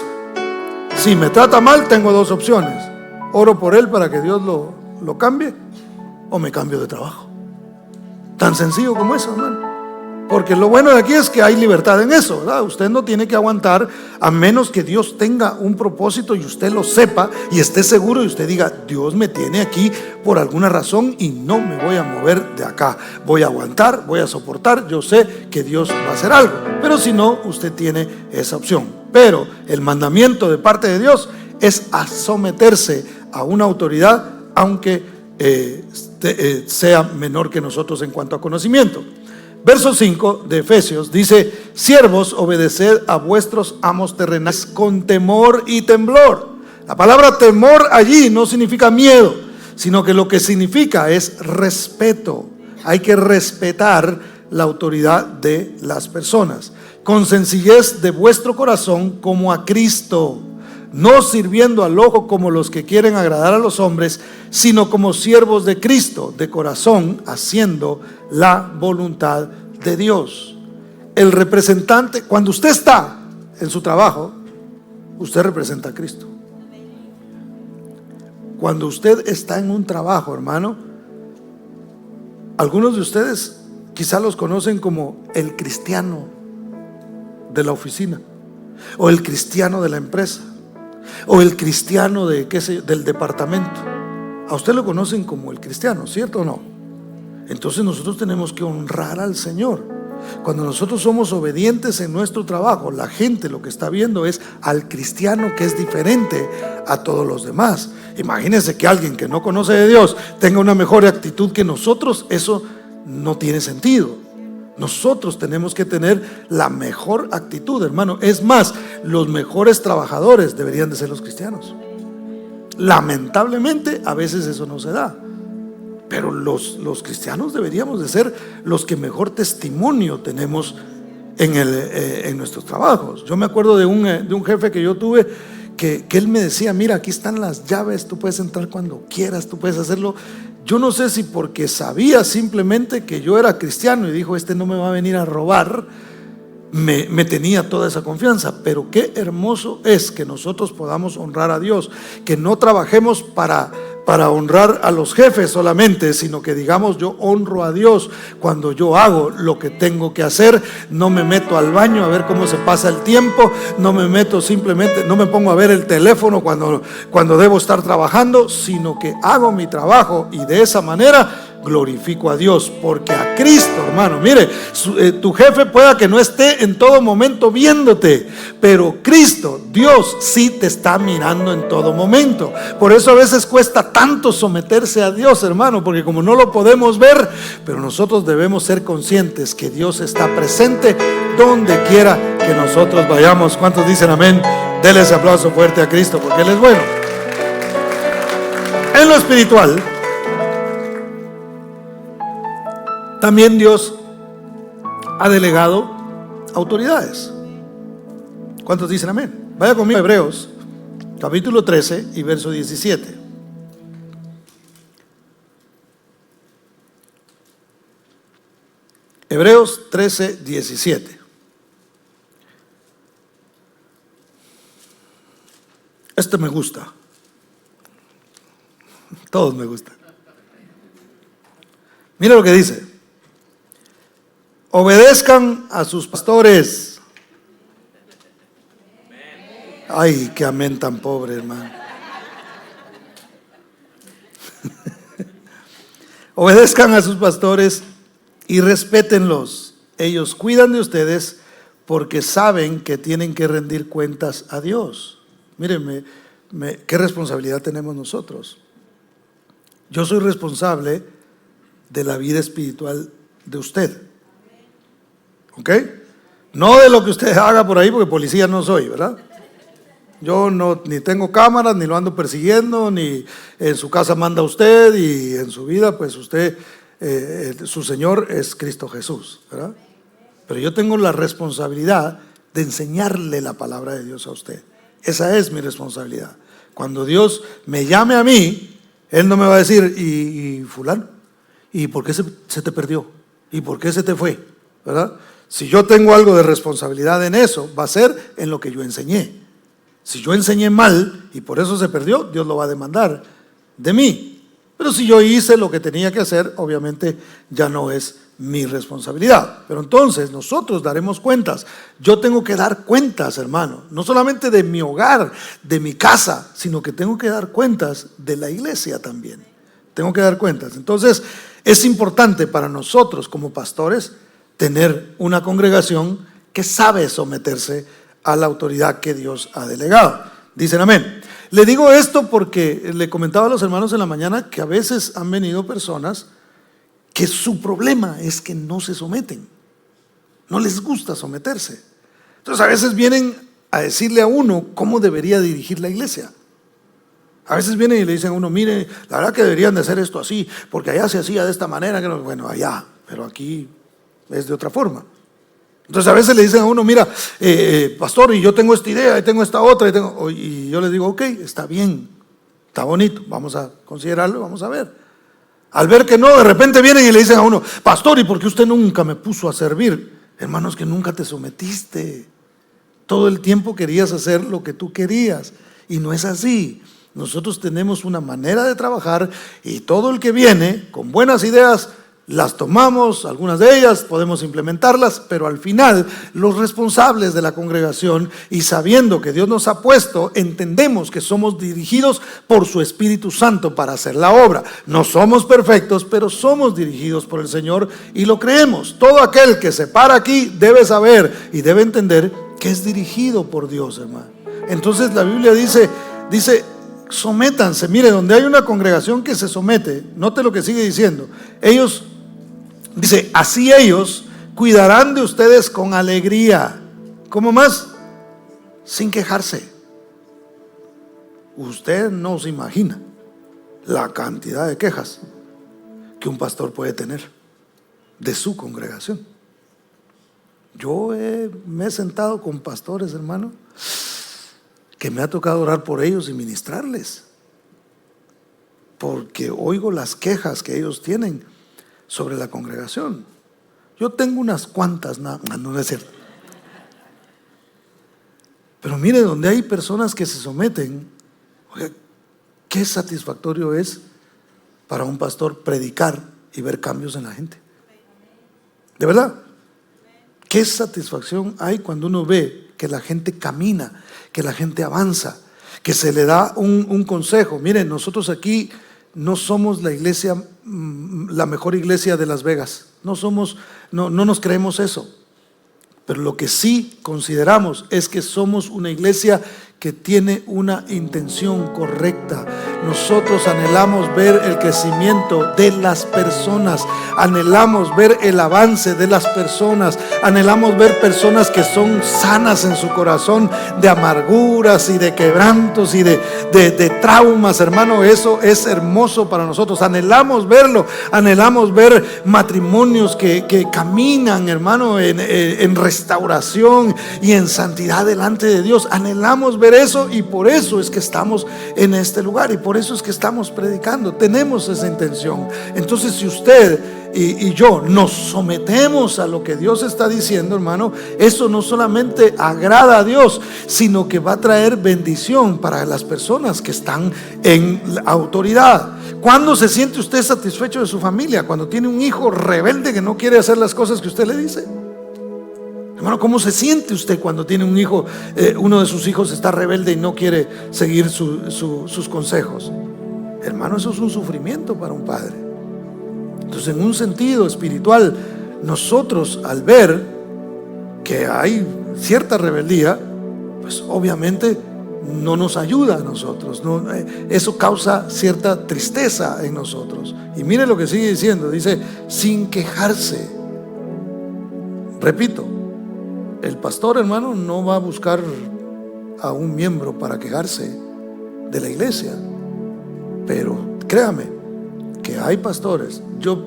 Si me trata mal, tengo dos opciones: oro por él para que Dios lo cambie, o me cambio de trabajo. Tan sencillo como eso, hermano. Porque lo bueno de aquí es que hay libertad en eso, ¿verdad? Usted no tiene que aguantar a menos que Dios tenga un propósito y usted lo sepa y esté seguro y usted diga: Dios me tiene aquí por alguna razón y no me voy a mover de acá. Voy a aguantar, voy a soportar, yo sé que Dios va a hacer algo. Pero si no, usted tiene esa opción. Pero el mandamiento de parte de Dios es a someterse a una autoridad, aunque sea menor que nosotros en cuanto a conocimiento. Verso 5 de Efesios dice: siervos, obedeced a vuestros amos terrenales con temor y temblor. La palabra temor allí no significa miedo, sino que lo que significa es respeto. Hay que respetar la autoridad de las personas, con sencillez de vuestro corazón como a Cristo, no sirviendo al ojo como los que quieren agradar a los hombres, sino como siervos de Cristo, de corazón, haciendo la voluntad de Dios. El representante, cuando usted está en su trabajo, usted representa a Cristo. Cuando usted está en un trabajo, hermano, algunos de ustedes quizá los conocen como el cristiano de la oficina, o el cristiano de la empresa, o el cristiano de, qué sé yo, del departamento. A usted lo conocen como el cristiano, ¿cierto o no? Entonces nosotros tenemos que honrar al Señor. Cuando nosotros somos obedientes en nuestro trabajo, la gente lo que está viendo es al cristiano que es diferente a todos los demás. Imagínense que alguien que no conoce de Dios tenga una mejor actitud que nosotros. Eso no tiene sentido. Nosotros tenemos que tener la mejor actitud, hermano. Es más, los mejores trabajadores deberían de ser los cristianos. Lamentablemente a veces eso no se da, pero los cristianos deberíamos de ser los que mejor testimonio tenemos en nuestros trabajos. Yo me acuerdo de un jefe que yo tuve que él me decía: mira, aquí están las llaves, tú puedes entrar cuando quieras, tú puedes hacerlo. Yo no sé si porque sabía simplemente que yo era cristiano y dijo: este no me va a venir a robar, me tenía toda esa confianza. Pero qué hermoso es que nosotros podamos honrar a Dios, que no trabajemos para para honrar a los jefes solamente, sino que digamos, yo honro a Dios cuando yo hago lo que tengo que hacer. No me meto al baño a ver cómo se pasa el tiempo, no me meto simplemente, no me pongo a ver el teléfono cuando debo estar trabajando, sino que hago mi trabajo y de esa manera glorifico a Dios, porque a Cristo, hermano, mire, tu jefe pueda que no esté en todo momento viéndote, pero Cristo, Dios, sí te está mirando en todo momento. Por eso a veces cuesta tanto someterse a Dios, hermano, porque como no lo podemos ver, pero nosotros debemos ser conscientes que Dios está presente donde quiera que nosotros vayamos. ¿Cuántos dicen amén? Denle ese aplauso fuerte a Cristo, porque Él es bueno. En lo espiritual, también Dios ha delegado autoridades. ¿Cuántos dicen amén? Vaya conmigo a Hebreos, capítulo 13 y verso 17. Hebreos 13, 17. Este me gusta. Todos me gustan. Mira lo que dice. Obedezcan a sus pastores. Ay, qué amén tan pobre, hermano. Obedezcan a sus pastores y respétenlos. Ellos cuidan de ustedes porque saben que tienen que rendir cuentas a Dios. Mírenme, qué responsabilidad tenemos nosotros. Yo soy responsable de la vida espiritual de usted. ¿Ok? No de lo que usted haga por ahí, porque policía no soy, ¿verdad? Yo no, ni tengo cámaras, ni lo ando persiguiendo, ni en su casa manda usted, y en su vida, pues usted, su Señor es Cristo Jesús, ¿verdad? Pero yo tengo la responsabilidad de enseñarle la palabra de Dios a usted. Esa es mi responsabilidad. Cuando Dios me llame a mí, Él no me va a decir, y fulano, ¿y por qué se te perdió? ¿Y por qué se te fue? ¿Verdad? Si yo tengo algo de responsabilidad en eso, va a ser en lo que yo enseñé. Si yo enseñé mal y por eso se perdió, Dios lo va a demandar de mí. Pero si yo hice lo que tenía que hacer, obviamente ya no es mi responsabilidad. Pero entonces nosotros daremos cuentas. Yo tengo que dar cuentas, hermano, no solamente de mi hogar, de mi casa, sino que tengo que dar cuentas de la iglesia también. Tengo que dar cuentas. Entonces es importante para nosotros como pastores tener una congregación que sabe someterse a la autoridad que Dios ha delegado. Dicen amén. Le digo esto porque le comentaba a los hermanos en la mañana que a veces han venido personas que su problema es que no se someten, no les gusta someterse. Entonces a veces vienen a decirle a uno cómo debería dirigir la iglesia. A veces vienen y le dicen a uno, mire, la verdad que deberían de hacer esto así, porque allá se hacía de esta manera. Bueno, allá, pero aquí es de otra forma. Entonces a veces le dicen a uno, mira, pastor, y yo tengo esta idea, y tengo esta otra, y yo les digo, ok, está bien, está bonito, vamos a considerarlo, vamos a ver. Al ver que no, de repente vienen y le dicen a uno, pastor, ¿y por qué usted nunca me puso a servir? Hermano, es que nunca te sometiste. Todo el tiempo querías hacer lo que tú querías, y no es así. Nosotros tenemos una manera de trabajar, y todo el que viene con buenas ideas, las tomamos, algunas de ellas podemos implementarlas, pero al final los responsables de la congregación, y sabiendo que Dios nos ha puesto, entendemos que somos dirigidos por su Espíritu Santo para hacer la obra. No somos perfectos, pero somos dirigidos por el Señor y lo creemos. Todo aquel que se para aquí debe saber y debe entender que es dirigido por Dios, hermano. Entonces la Biblia dice, sométanse. Mire, donde hay una congregación que se somete, note lo que sigue diciendo. Dice, así ellos cuidarán de ustedes con alegría. ¿Cómo más? Sin quejarse. Usted no se imagina la cantidad de quejas que un pastor puede tener de su congregación. Yo me he sentado con pastores, hermano, que me ha tocado orar por ellos y ministrarles, porque oigo las quejas que ellos tienen sobre la congregación. Yo tengo unas cuantas, no es cierto. Pero mire, donde hay personas que se someten, oiga, qué satisfactorio es para un pastor predicar y ver cambios en la gente. De verdad, qué satisfacción hay cuando uno ve que la gente camina, que la gente avanza, que se le da un consejo. Miren, nosotros aquí no somos la iglesia, la mejor iglesia de Las Vegas. No nos creemos eso. Pero lo que sí consideramos es que somos una iglesia que tiene una intención correcta. Nosotros anhelamos ver el crecimiento de las personas, anhelamos ver el avance de las personas, anhelamos ver personas que son sanas en su corazón de amarguras y de quebrantos y de traumas, hermano. Eso es hermoso para nosotros, anhelamos verlo, anhelamos ver matrimonios que caminan, hermano, en restauración y en santidad delante de Dios. Anhelamos ver eso, y por eso es que estamos en este lugar, y por eso es que estamos predicando. Tenemos esa intención. Entonces, si usted y yo nos sometemos a lo que Dios está diciendo, hermano, eso no solamente agrada a Dios, sino que va a traer bendición para las personas que están en la autoridad. ¿Cuándo se siente usted satisfecho de su familia? Cuando tiene un hijo rebelde que no quiere hacer las cosas que usted le dice. Hermano, ¿cómo se siente usted cuando tiene un hijo, uno de sus hijos está rebelde y no quiere seguir sus consejos? Hermano, eso es un sufrimiento para un padre. Entonces, en un sentido espiritual, nosotros al ver que hay cierta rebeldía, pues obviamente no nos ayuda a nosotros, eso causa cierta tristeza en nosotros. Y mire lo que sigue diciendo, dice, sin quejarse. Repito, el pastor, hermano, no va a buscar a un miembro para quejarse de la iglesia, pero créame que hay pastores. Yo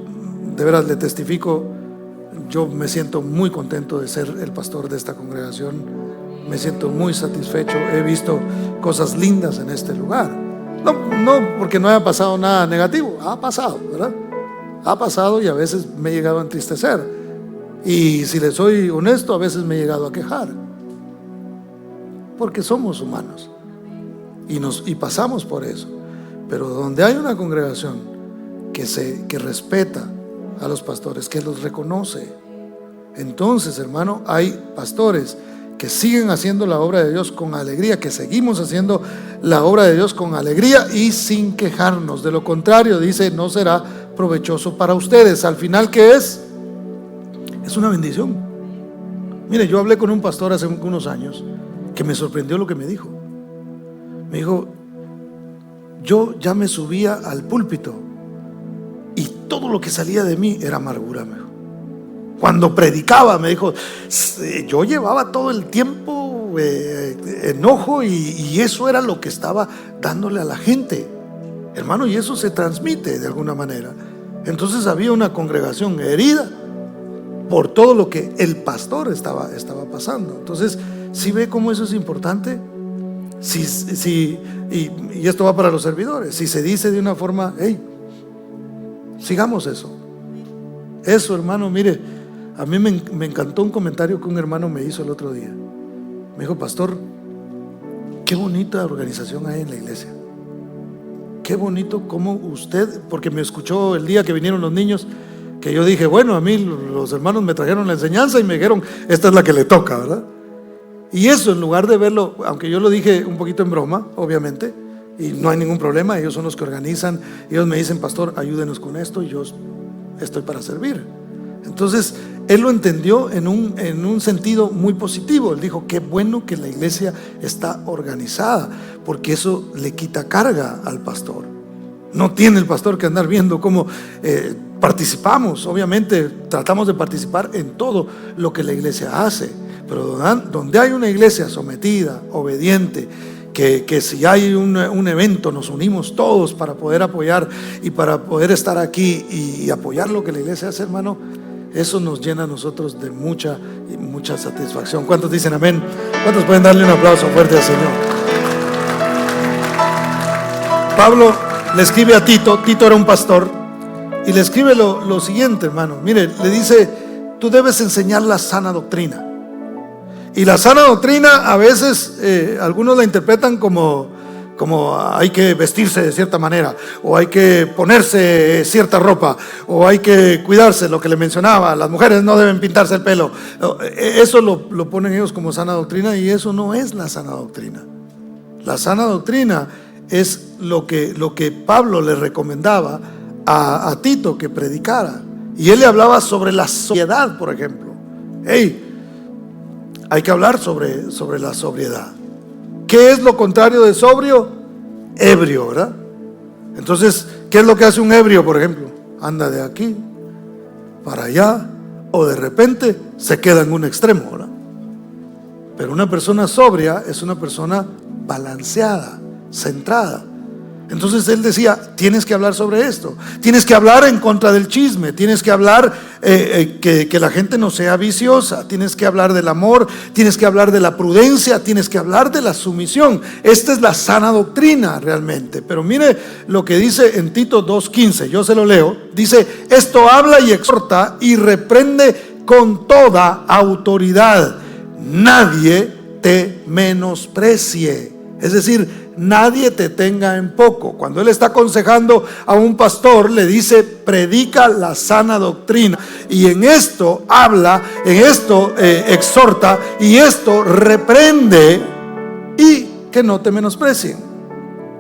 de veras le testifico, yo me siento muy contento de ser el pastor de esta congregación, me siento muy satisfecho, he visto cosas lindas en este lugar, no porque no haya pasado nada negativo, ha pasado, ¿verdad? Ha pasado, y a veces me he llegado a entristecer. Y si le soy honesto, a veces me he llegado a quejar, porque somos humanos y pasamos por eso. Pero donde hay una congregación que respeta a los pastores, que los reconoce, entonces, hermano, hay pastores que siguen haciendo la obra de Dios con alegría, que seguimos haciendo la obra de Dios con alegría y sin quejarnos. De lo contrario, dice, no será provechoso para ustedes. Al final, ¿qué es? Es una bendición. Mire, yo hablé con un pastor hace unos años que me sorprendió lo que me dijo. Me dijo, yo ya me subía al púlpito y todo lo que salía de mí era amargura, me dijo. Cuando predicaba, me dijo, yo llevaba todo el tiempo enojo y eso era lo que estaba dándole a la gente, hermano, y eso se transmite de alguna manera. Entonces había una congregación herida por todo lo que el pastor estaba pasando. Entonces, si ve cómo eso es importante, y esto va para los servidores, si se dice de una forma, hey, sigamos eso. Eso, hermano, mire, a mí me encantó un comentario que un hermano me hizo el otro día. Me dijo, pastor, qué bonita organización hay en la iglesia. Qué bonito como usted, porque me escuchó el día que vinieron los niños, que yo dije, bueno, a mí los hermanos me trajeron la enseñanza y me dijeron, esta es la que le toca, ¿verdad? Y eso, en lugar de verlo, aunque yo lo dije un poquito en broma, obviamente, y no hay ningún problema, ellos son los que organizan, ellos me dicen, pastor, ayúdenos con esto, y yo estoy para servir. Entonces, él lo entendió en un sentido muy positivo. Él dijo, qué bueno que la iglesia está organizada, porque eso le quita carga al pastor. No tiene el pastor que andar viendo cómo participamos. Obviamente tratamos de participar en todo lo que la iglesia hace, pero donde hay una iglesia sometida, obediente, que si hay un evento nos unimos todos para poder apoyar y para poder estar aquí y apoyar lo que la iglesia hace, hermano, eso nos llena a nosotros de mucha satisfacción. ¿Cuántos dicen amén? ¿Cuántos pueden darle un aplauso fuerte al Señor? Pablo le escribe a Tito. Tito era un pastor y le escribe lo siguiente, hermano. Mire, le dice, tú debes enseñar la sana doctrina. Y la sana doctrina a veces algunos la interpretan como como hay que vestirse de cierta manera, o hay que ponerse cierta ropa, o hay que cuidarse, lo que le mencionaba, las mujeres no deben pintarse el pelo. Eso lo ponen ellos como sana doctrina, y eso no es la sana doctrina. La sana doctrina es lo que Pablo le recomendaba a Tito que predicara, y él le hablaba sobre la sobriedad, por ejemplo. Hay que hablar sobre la sobriedad. ¿Qué es lo contrario de sobrio? Ebrio, ¿verdad? Entonces, ¿qué es lo que hace un ebrio, por ejemplo? Anda de aquí para allá, o de repente se queda en un extremo, ¿verdad? Pero una persona sobria es una persona balanceada, centrada. Entonces él decía, tienes que hablar sobre esto, tienes que hablar en contra del chisme, tienes que hablar que la gente no sea viciosa, tienes que hablar del amor, tienes que hablar de la prudencia, tienes que hablar de la sumisión. Esta es la sana doctrina realmente. Pero mire lo que dice en Tito 2:15, yo se lo leo. Dice, esto habla y exhorta y reprende con toda autoridad. Nadie te menosprecie. Es decir, nadie te tenga en poco. Cuando él está aconsejando a un pastor, le dice, predica la sana doctrina, y en esto habla, en esto exhorta, y esto reprende, y que no te menosprecien.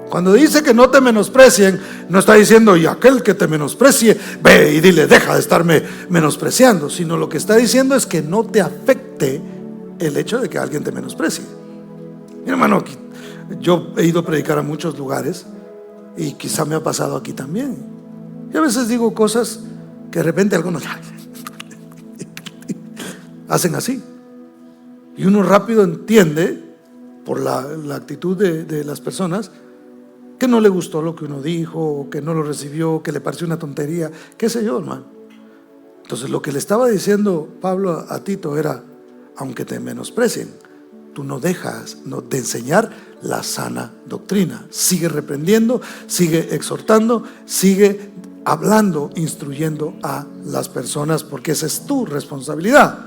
Cuando dice que no te menosprecien, no está diciendo, y aquel que te menosprecie, ve y dile, deja de estarme menospreciando, sino lo que está diciendo es que no te afecte el hecho de que alguien te menosprecie. Mi hermano, yo he ido a predicar a muchos lugares, y quizá me ha pasado aquí también. Y a veces digo cosas que de repente algunos hacen así, y uno rápido entiende por la actitud de las personas que no le gustó lo que uno dijo, o que no lo recibió, que le pareció una tontería, qué sé yo, hermano. Entonces lo que le estaba diciendo Pablo a Tito era, aunque te menosprecien, tú no dejas de enseñar la sana doctrina. Sigue reprendiendo, sigue exhortando, sigue hablando, instruyendo a las personas, porque esa es tu responsabilidad.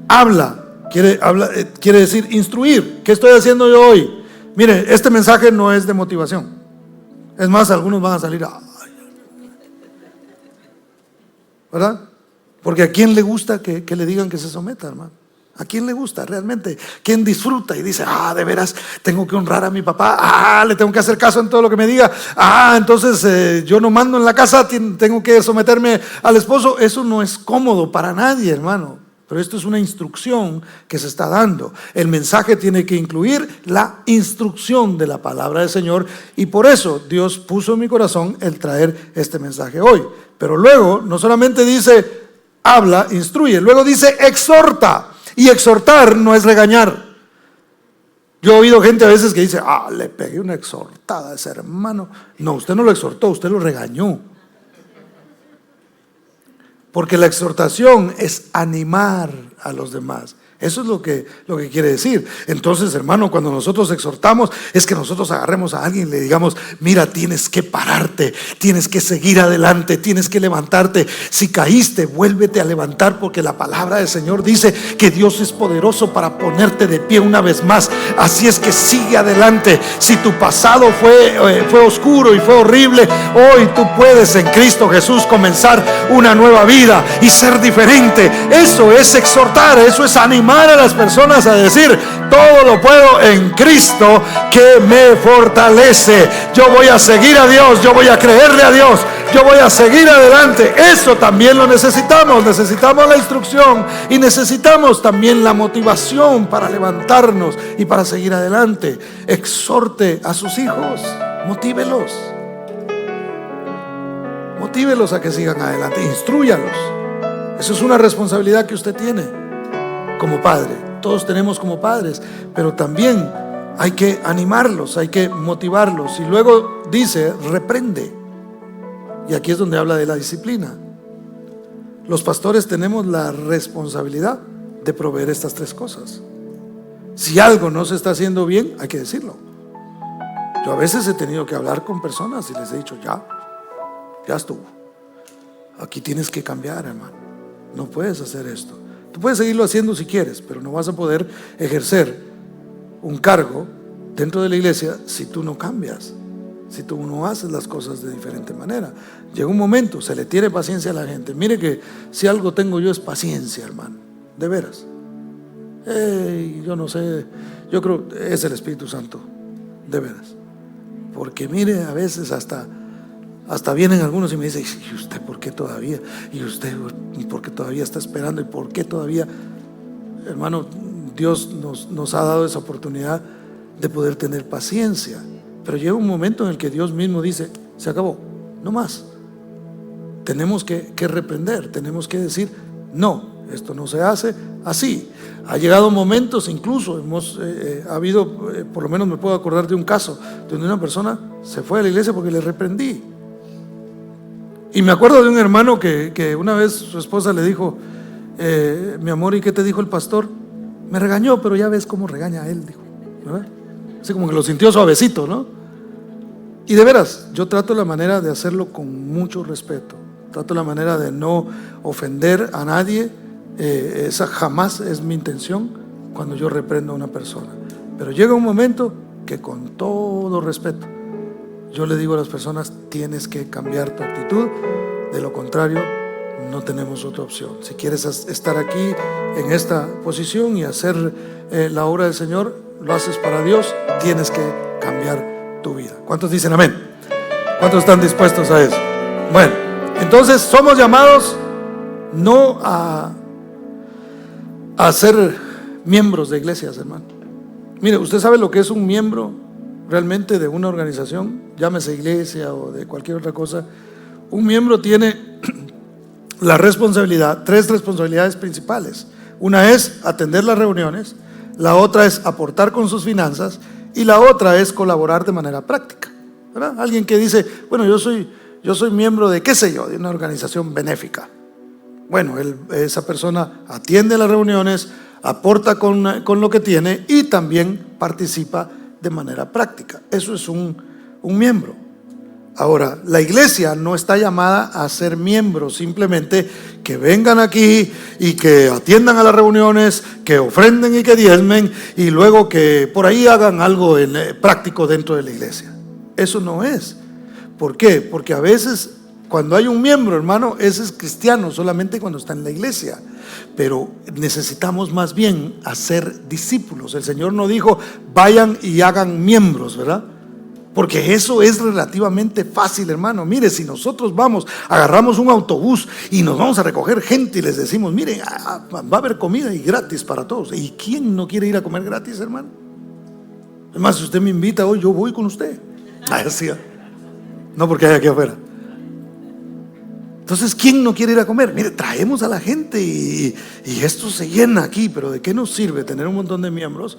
Habla, quiere decir instruir. ¿Qué estoy haciendo yo hoy? Mire, este mensaje no es de motivación. Es más, algunos van a salir ¿verdad? Porque ¿a quién le gusta que le digan que se someta, hermano? ¿A quién le gusta realmente? ¿Quién disfruta y dice, de veras, tengo que honrar a mi papá, le tengo que hacer caso en todo lo que me diga, entonces yo no mando en la casa, tengo que someterme al esposo? Eso no es cómodo para nadie, hermano. Pero esto es una instrucción que se está dando. El mensaje tiene que incluir la instrucción de la palabra del Señor, y por eso Dios puso en mi corazón el traer este mensaje hoy. Pero luego no solamente dice habla, instruye, luego dice exhorta. Y exhortar no es regañar. Yo he oído gente a veces que dice, le pegué una exhortada a ese hermano. No, usted no lo exhortó, usted lo regañó. Porque la exhortación es animar a los demás. Eso es lo que quiere decir. Entonces, hermano, cuando nosotros exhortamos, es que nosotros agarremos a alguien y le digamos, mira, tienes que pararte, tienes que seguir adelante, tienes que levantarte. Si caíste, vuélvete a levantar, porque la palabra del Señor dice que Dios es poderoso para ponerte de pie una vez más. Así es que sigue adelante. Si tu pasado fue oscuro y fue horrible, hoy tú puedes en Cristo Jesús comenzar una nueva vida y ser diferente. Eso es exhortar, eso es animar a las personas a decir, todo lo puedo en Cristo que me fortalece. Yo voy a seguir a Dios, yo voy a creerle a Dios, yo voy a seguir adelante. Eso también lo necesitamos. Necesitamos la instrucción y necesitamos también la motivación para levantarnos y para seguir adelante. Exhorte a sus hijos, motívelos a que sigan adelante, instrúyalos. Eso es una responsabilidad que usted tiene como padre. Todos tenemos como padres, pero también hay que animarlos, hay que motivarlos. Y luego dice, reprende. Y aquí es donde habla de la disciplina. Los pastores tenemos la responsabilidad de proveer estas tres cosas. Si algo no se está haciendo bien, hay que decirlo. Yo a veces he tenido que hablar con personas y les he dicho, ya estuvo. Aquí tienes que cambiar, hermano. No puedes hacer esto. Tú puedes seguirlo haciendo si quieres, pero no vas a poder ejercer un cargo dentro de la iglesia si tú no cambias, si tú no haces las cosas de diferente manera. Llega un momento, se le tiene paciencia a la gente. Mire que si algo tengo yo es paciencia, hermano, de veras. Yo no sé, yo creo que es el Espíritu Santo, de veras. Porque mire, a veces hasta vienen algunos y me dicen: ¿y usted por qué todavía? ¿Y usted por qué todavía está esperando? ¿Y por qué todavía? Hermano, Dios nos ha dado esa oportunidad de poder tener paciencia. Pero llega un momento en el que Dios mismo dice: se acabó, no más. Tenemos que reprender, tenemos que decir: no, esto no se hace así. Ha llegado momentos, incluso ha habido, por lo menos me puedo acordar de un caso donde una persona se fue a la iglesia porque le reprendí. Y me acuerdo de un hermano que una vez su esposa le dijo: mi amor, ¿y qué te dijo el pastor? Me regañó, pero ya ves cómo regaña a él, dijo, ¿verdad? Así como que lo sintió suavecito, ¿no? Y de veras, yo trato la manera de hacerlo con mucho respeto. Trato la manera de no ofender a nadie. Esa jamás es mi intención cuando yo reprendo a una persona. Pero llega un momento que, con todo respeto, yo le digo a las personas: tienes que cambiar tu actitud, de lo contrario no tenemos otra opción. Si quieres estar aquí en esta posición y hacer la obra del Señor, lo haces para Dios, tienes que cambiar tu vida. ¿Cuántos dicen amén? ¿Cuántos están dispuestos a eso? Bueno, entonces somos llamados no a ser miembros de iglesias, hermano. Mire, usted sabe lo que es un miembro realmente de una organización, llámese iglesia o de cualquier otra cosa. Un miembro tiene la responsabilidad, 3 responsabilidades principales. Una es atender las reuniones, la otra es aportar con sus finanzas y la otra es colaborar de manera práctica, ¿verdad? Alguien que dice: bueno, yo soy miembro de, qué sé yo, de una organización benéfica. Bueno, esa persona atiende las reuniones, aporta con lo que tiene y también participa de manera práctica. Eso es un miembro. Ahora, la iglesia no está llamada a ser miembros, simplemente que vengan aquí y que atiendan a las reuniones, que ofrenden y que diezmen y luego que por ahí hagan algo práctico dentro de la iglesia. Eso no es. ¿Por qué? Porque a veces, cuando hay un miembro, hermano, ese es cristiano solamente cuando está en la iglesia. Pero necesitamos más bien hacer discípulos. El Señor no dijo: vayan y hagan miembros, ¿verdad? Porque eso es relativamente fácil, hermano. Mire, si nosotros agarramos un autobús y nos vamos a recoger gente y les decimos: miren, va a haber comida y gratis para todos. ¿Y quién no quiere ir a comer gratis, hermano? Es más, si usted me invita hoy, yo voy con usted. Así, no porque hay aquí afuera. Entonces, ¿quién no quiere ir a comer? Mire, traemos a la gente y esto se llena aquí. Pero ¿de qué nos sirve tener un montón de miembros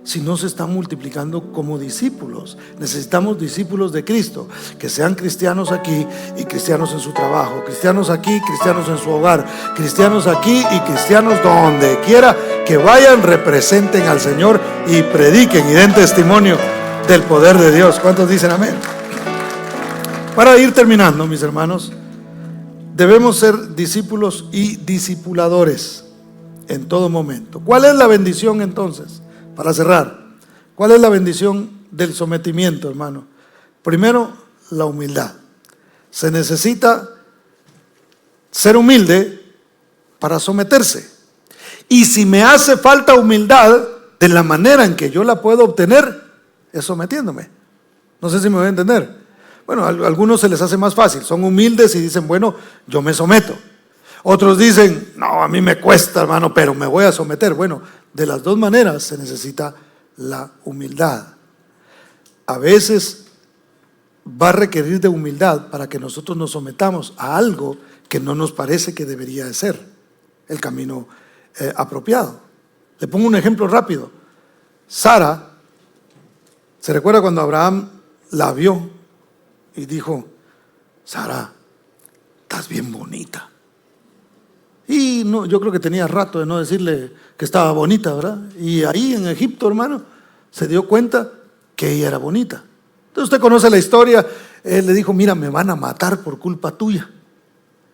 si no se están multiplicando como discípulos? Necesitamos discípulos de Cristo, que sean cristianos aquí y cristianos en su trabajo, cristianos aquí, cristianos en su hogar, cristianos aquí y cristianos donde quiera que vayan, representen al Señor y prediquen y den testimonio del poder de Dios. ¿Cuántos dicen amén? Para ir terminando, mis hermanos, debemos ser discípulos y discipuladores en todo momento. ¿Cuál es la bendición entonces? Para cerrar, ¿cuál es la bendición del sometimiento, hermano? Primero, la humildad. Se necesita ser humilde para someterse. Y si me hace falta humildad, de la manera en que yo la puedo obtener es sometiéndome. No sé si me voy a entender. Bueno, a algunos se les hace más fácil, son humildes y dicen: bueno, yo me someto. Otros dicen: no, a mí me cuesta, hermano, pero me voy a someter. Bueno, de las dos maneras se necesita la humildad. A veces va a requerir de humildad para que nosotros nos sometamos a algo que no nos parece que debería de ser el camino apropiado. Le pongo un ejemplo rápido. Sara, ¿se recuerda cuando Abraham la vio y dijo: Sara, estás bien bonita? Y no, yo creo que tenía rato de no decirle que estaba bonita, ¿verdad? Y ahí en Egipto, hermano, se dio cuenta que ella era bonita. Entonces usted conoce la historia. Él le dijo: mira, me van a matar por culpa tuya.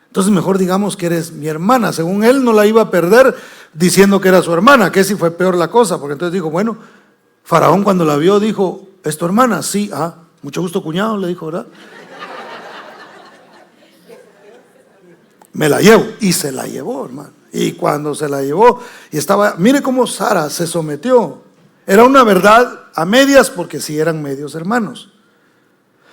Entonces mejor digamos que eres mi hermana. Según él, no la iba a perder diciendo que era su hermana, que si fue peor la cosa, porque entonces dijo: bueno, Faraón cuando la vio dijo, ¿es tu hermana? Sí. Ah, mucho gusto, cuñado, le dijo, ¿verdad? Me la llevo. Y se la llevó, hermano. Y cuando se la llevó y estaba, mire cómo Sara se sometió. Era una verdad a medias porque sí eran medios hermanos.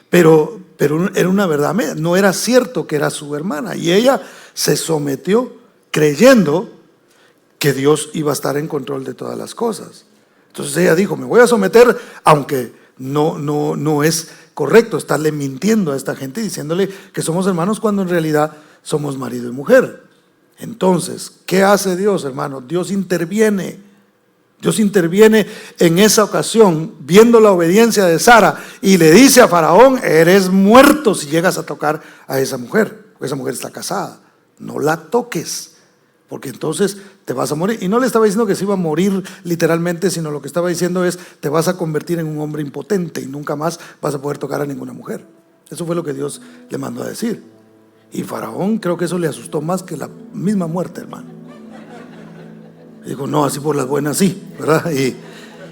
Pero era una verdad a medias. No era cierto que era su hermana. Y ella se sometió creyendo que Dios iba a estar en control de todas las cosas. Entonces ella dijo, me voy a someter, aunque no es correcto estarle mintiendo a esta gente diciéndole que somos hermanos cuando en realidad somos marido y mujer. Entonces, ¿qué hace Dios, hermano? Dios interviene. Dios interviene en esa ocasión, viendo la obediencia de Sara, y le dice a Faraón, eres muerto si llegas a tocar a esa mujer, porque esa mujer está casada. No la toques, porque entonces te vas a morir. Y no le estaba diciendo que se iba a morir literalmente, sino lo que estaba diciendo es, te vas a convertir en un hombre impotente y nunca más vas a poder tocar a ninguna mujer. Eso fue lo que Dios le mandó a decir. Y Faraón creo que eso le asustó más que la misma muerte, hermano. Dijo, no, así por las buenas sí, ¿verdad?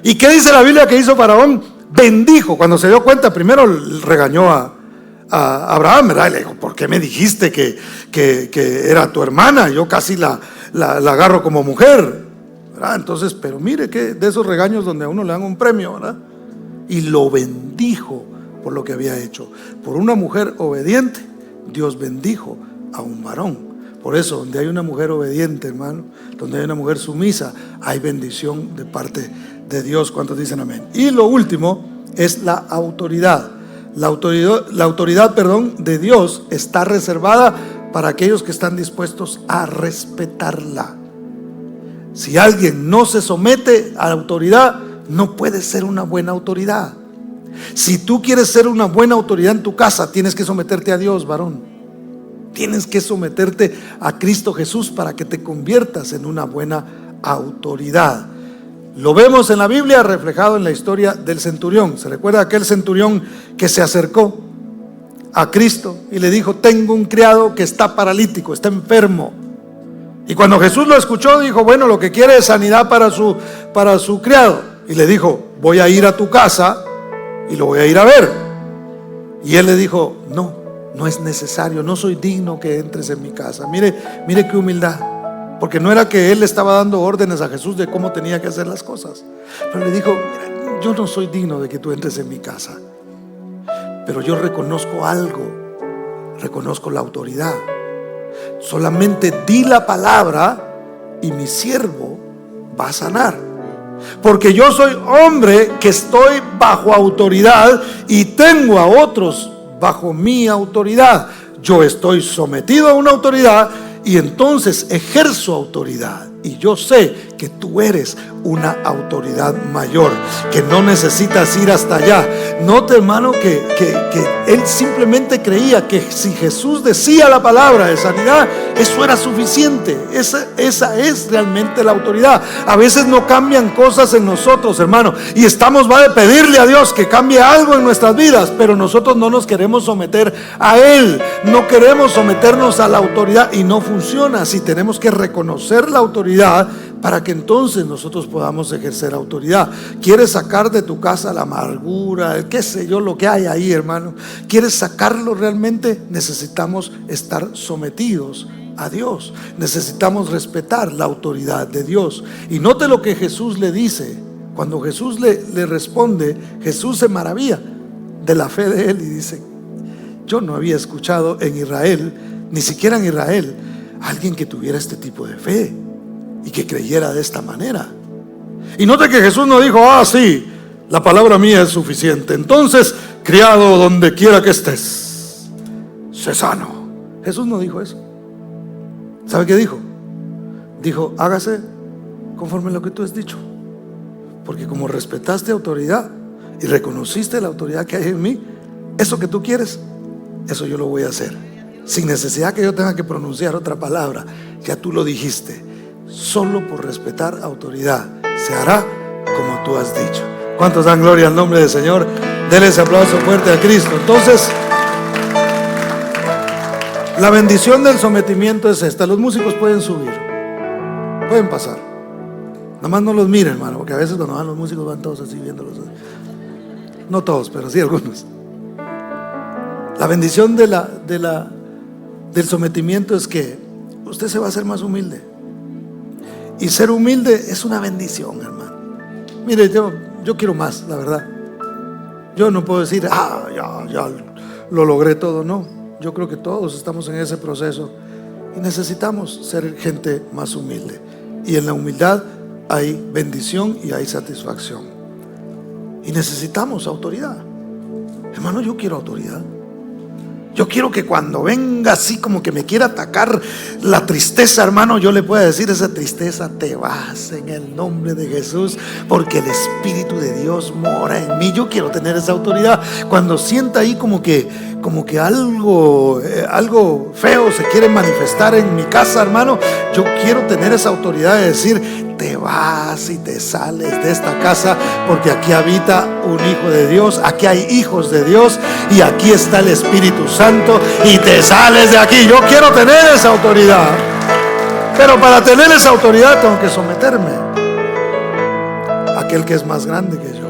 ¿Y qué dice la Biblia que hizo Faraón? Bendijo. Cuando se dio cuenta, primero regañó a Abraham, ¿verdad? Y le dijo, ¿por qué me dijiste que era tu hermana? Yo casi la agarro como mujer, ¿verdad? Entonces, pero mire que de esos regaños donde a uno le dan un premio, ¿verdad? Y lo bendijo por lo que había hecho. Por una mujer obediente, Dios bendijo a un varón. Por eso, donde hay una mujer obediente, hermano, donde hay una mujer sumisa, hay bendición de parte de Dios. ¿Cuántos dicen amén? Y lo último es la autoridad. La autoridad de Dios está reservada para aquellos que están dispuestos a respetarla. Si alguien no se somete a la autoridad, no puede ser una buena autoridad. Si tú quieres ser una buena autoridad en tu casa, tienes que someterte a Dios, varón. Tienes que someterte a Cristo Jesús para que te conviertas en una buena autoridad. Lo vemos en la Biblia reflejado en la historia del centurión. ¿Se recuerda aquel centurión que se acercó a Cristo y le dijo, tengo un criado que está paralítico, está enfermo? Y cuando Jesús lo escuchó, dijo, bueno, lo que quiere es sanidad para su criado. Y le dijo, voy a ir a tu casa y lo voy a ir a ver. Y él le dijo, no es necesario, no soy digno que entres en mi casa. Mire qué humildad. Porque no era que él le estaba dando órdenes a Jesús de cómo tenía que hacer las cosas, pero le dijo, mira, yo no soy digno de que tú entres en mi casa, pero yo reconozco algo, reconozco la autoridad. Solamente di la palabra y mi siervo va a sanar, porque yo soy hombre que estoy bajo autoridad y tengo a otros bajo mi autoridad. Yo estoy sometido a una autoridad y entonces ejerzo autoridad. Y yo sé que tú eres una autoridad mayor, que no necesitas ir hasta allá. Note, hermano, que él simplemente creía que si Jesús decía la palabra de sanidad, eso era suficiente. Esa es realmente la autoridad. A veces no cambian cosas en nosotros, hermano, y estamos de pedirle a Dios que cambie algo en nuestras vidas, pero nosotros no nos queremos someter a Él, no queremos someternos a la autoridad, y no funciona. Si tenemos que reconocer la autoridad para que entonces nosotros podamos ejercer autoridad. ¿Quieres sacar de tu casa la amargura, qué sé yo, lo que hay ahí, hermano? ¿Quieres sacarlo realmente? Necesitamos estar sometidos a Dios. Necesitamos respetar la autoridad de Dios. Y note lo que Jesús le dice. Cuando Jesús le responde, Jesús se maravilla de la fe de él y dice, yo no había escuchado en Israel, ni siquiera en Israel, alguien que tuviera este tipo de fe y que creyera de esta manera. Y note que Jesús no dijo, sí, la palabra mía es suficiente, entonces, criado, donde quiera que estés, sé sano. Jesús no dijo eso. ¿Sabe qué dijo? Dijo, hágase conforme a lo que tú has dicho, porque como respetaste autoridad y reconociste la autoridad que hay en mí, eso que tú quieres, eso yo lo voy a hacer, sin necesidad que yo tenga que pronunciar otra palabra. Ya tú lo dijiste. Solo por respetar autoridad se hará como tú has dicho. ¿Cuántos dan gloria al nombre del Señor? Denle ese aplauso fuerte a Cristo. Entonces, la bendición del sometimiento es esta. Los músicos pueden subir, pueden pasar. Nada más no los miren, hermano, porque a veces cuando van los músicos van todos así viéndolos. No todos, pero sí algunos. La bendición del sometimiento es que usted se va a hacer más humilde. Y ser humilde es una bendición, hermano. Mire, yo quiero más, la verdad. Yo no puedo decir, ya lo logré todo. No, yo creo que todos estamos en ese proceso y necesitamos ser gente más humilde. Y en la humildad hay bendición y hay satisfacción. Y necesitamos autoridad. Hermano, yo quiero autoridad. Yo quiero que cuando venga así como que me quiera atacar la tristeza, hermano, yo le pueda decir: esa tristeza, te vas en el nombre de Jesús, porque el Espíritu de Dios mora en mí. Yo quiero tener esa autoridad. Cuando sienta ahí como que algo feo se quiere manifestar en mi casa, hermano, yo quiero tener esa autoridad de decir: te vas y te sales de esta casa, porque aquí habita un hijo de Dios, aquí hay hijos de Dios y aquí está el Espíritu Santo, y te sales de aquí. Yo quiero tener esa autoridad, pero para tener esa autoridad tengo que someterme a aquel que es más grande que yo.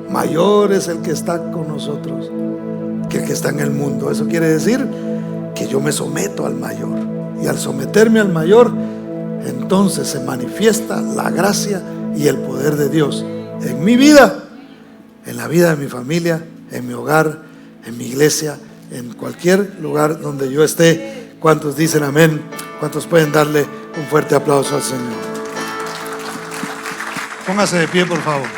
Mayor es el que está con nosotros que el que está en el mundo. Eso quiere decir que yo me someto al mayor, y al someterme al mayor, entonces se manifiesta la gracia y el poder de Dios en mi vida, en la vida de mi familia, en mi hogar, en mi iglesia, en cualquier lugar donde yo esté. ¿Cuántos dicen amén? ¿Cuántos pueden darle un fuerte aplauso al Señor? Póngase de pie, por favor.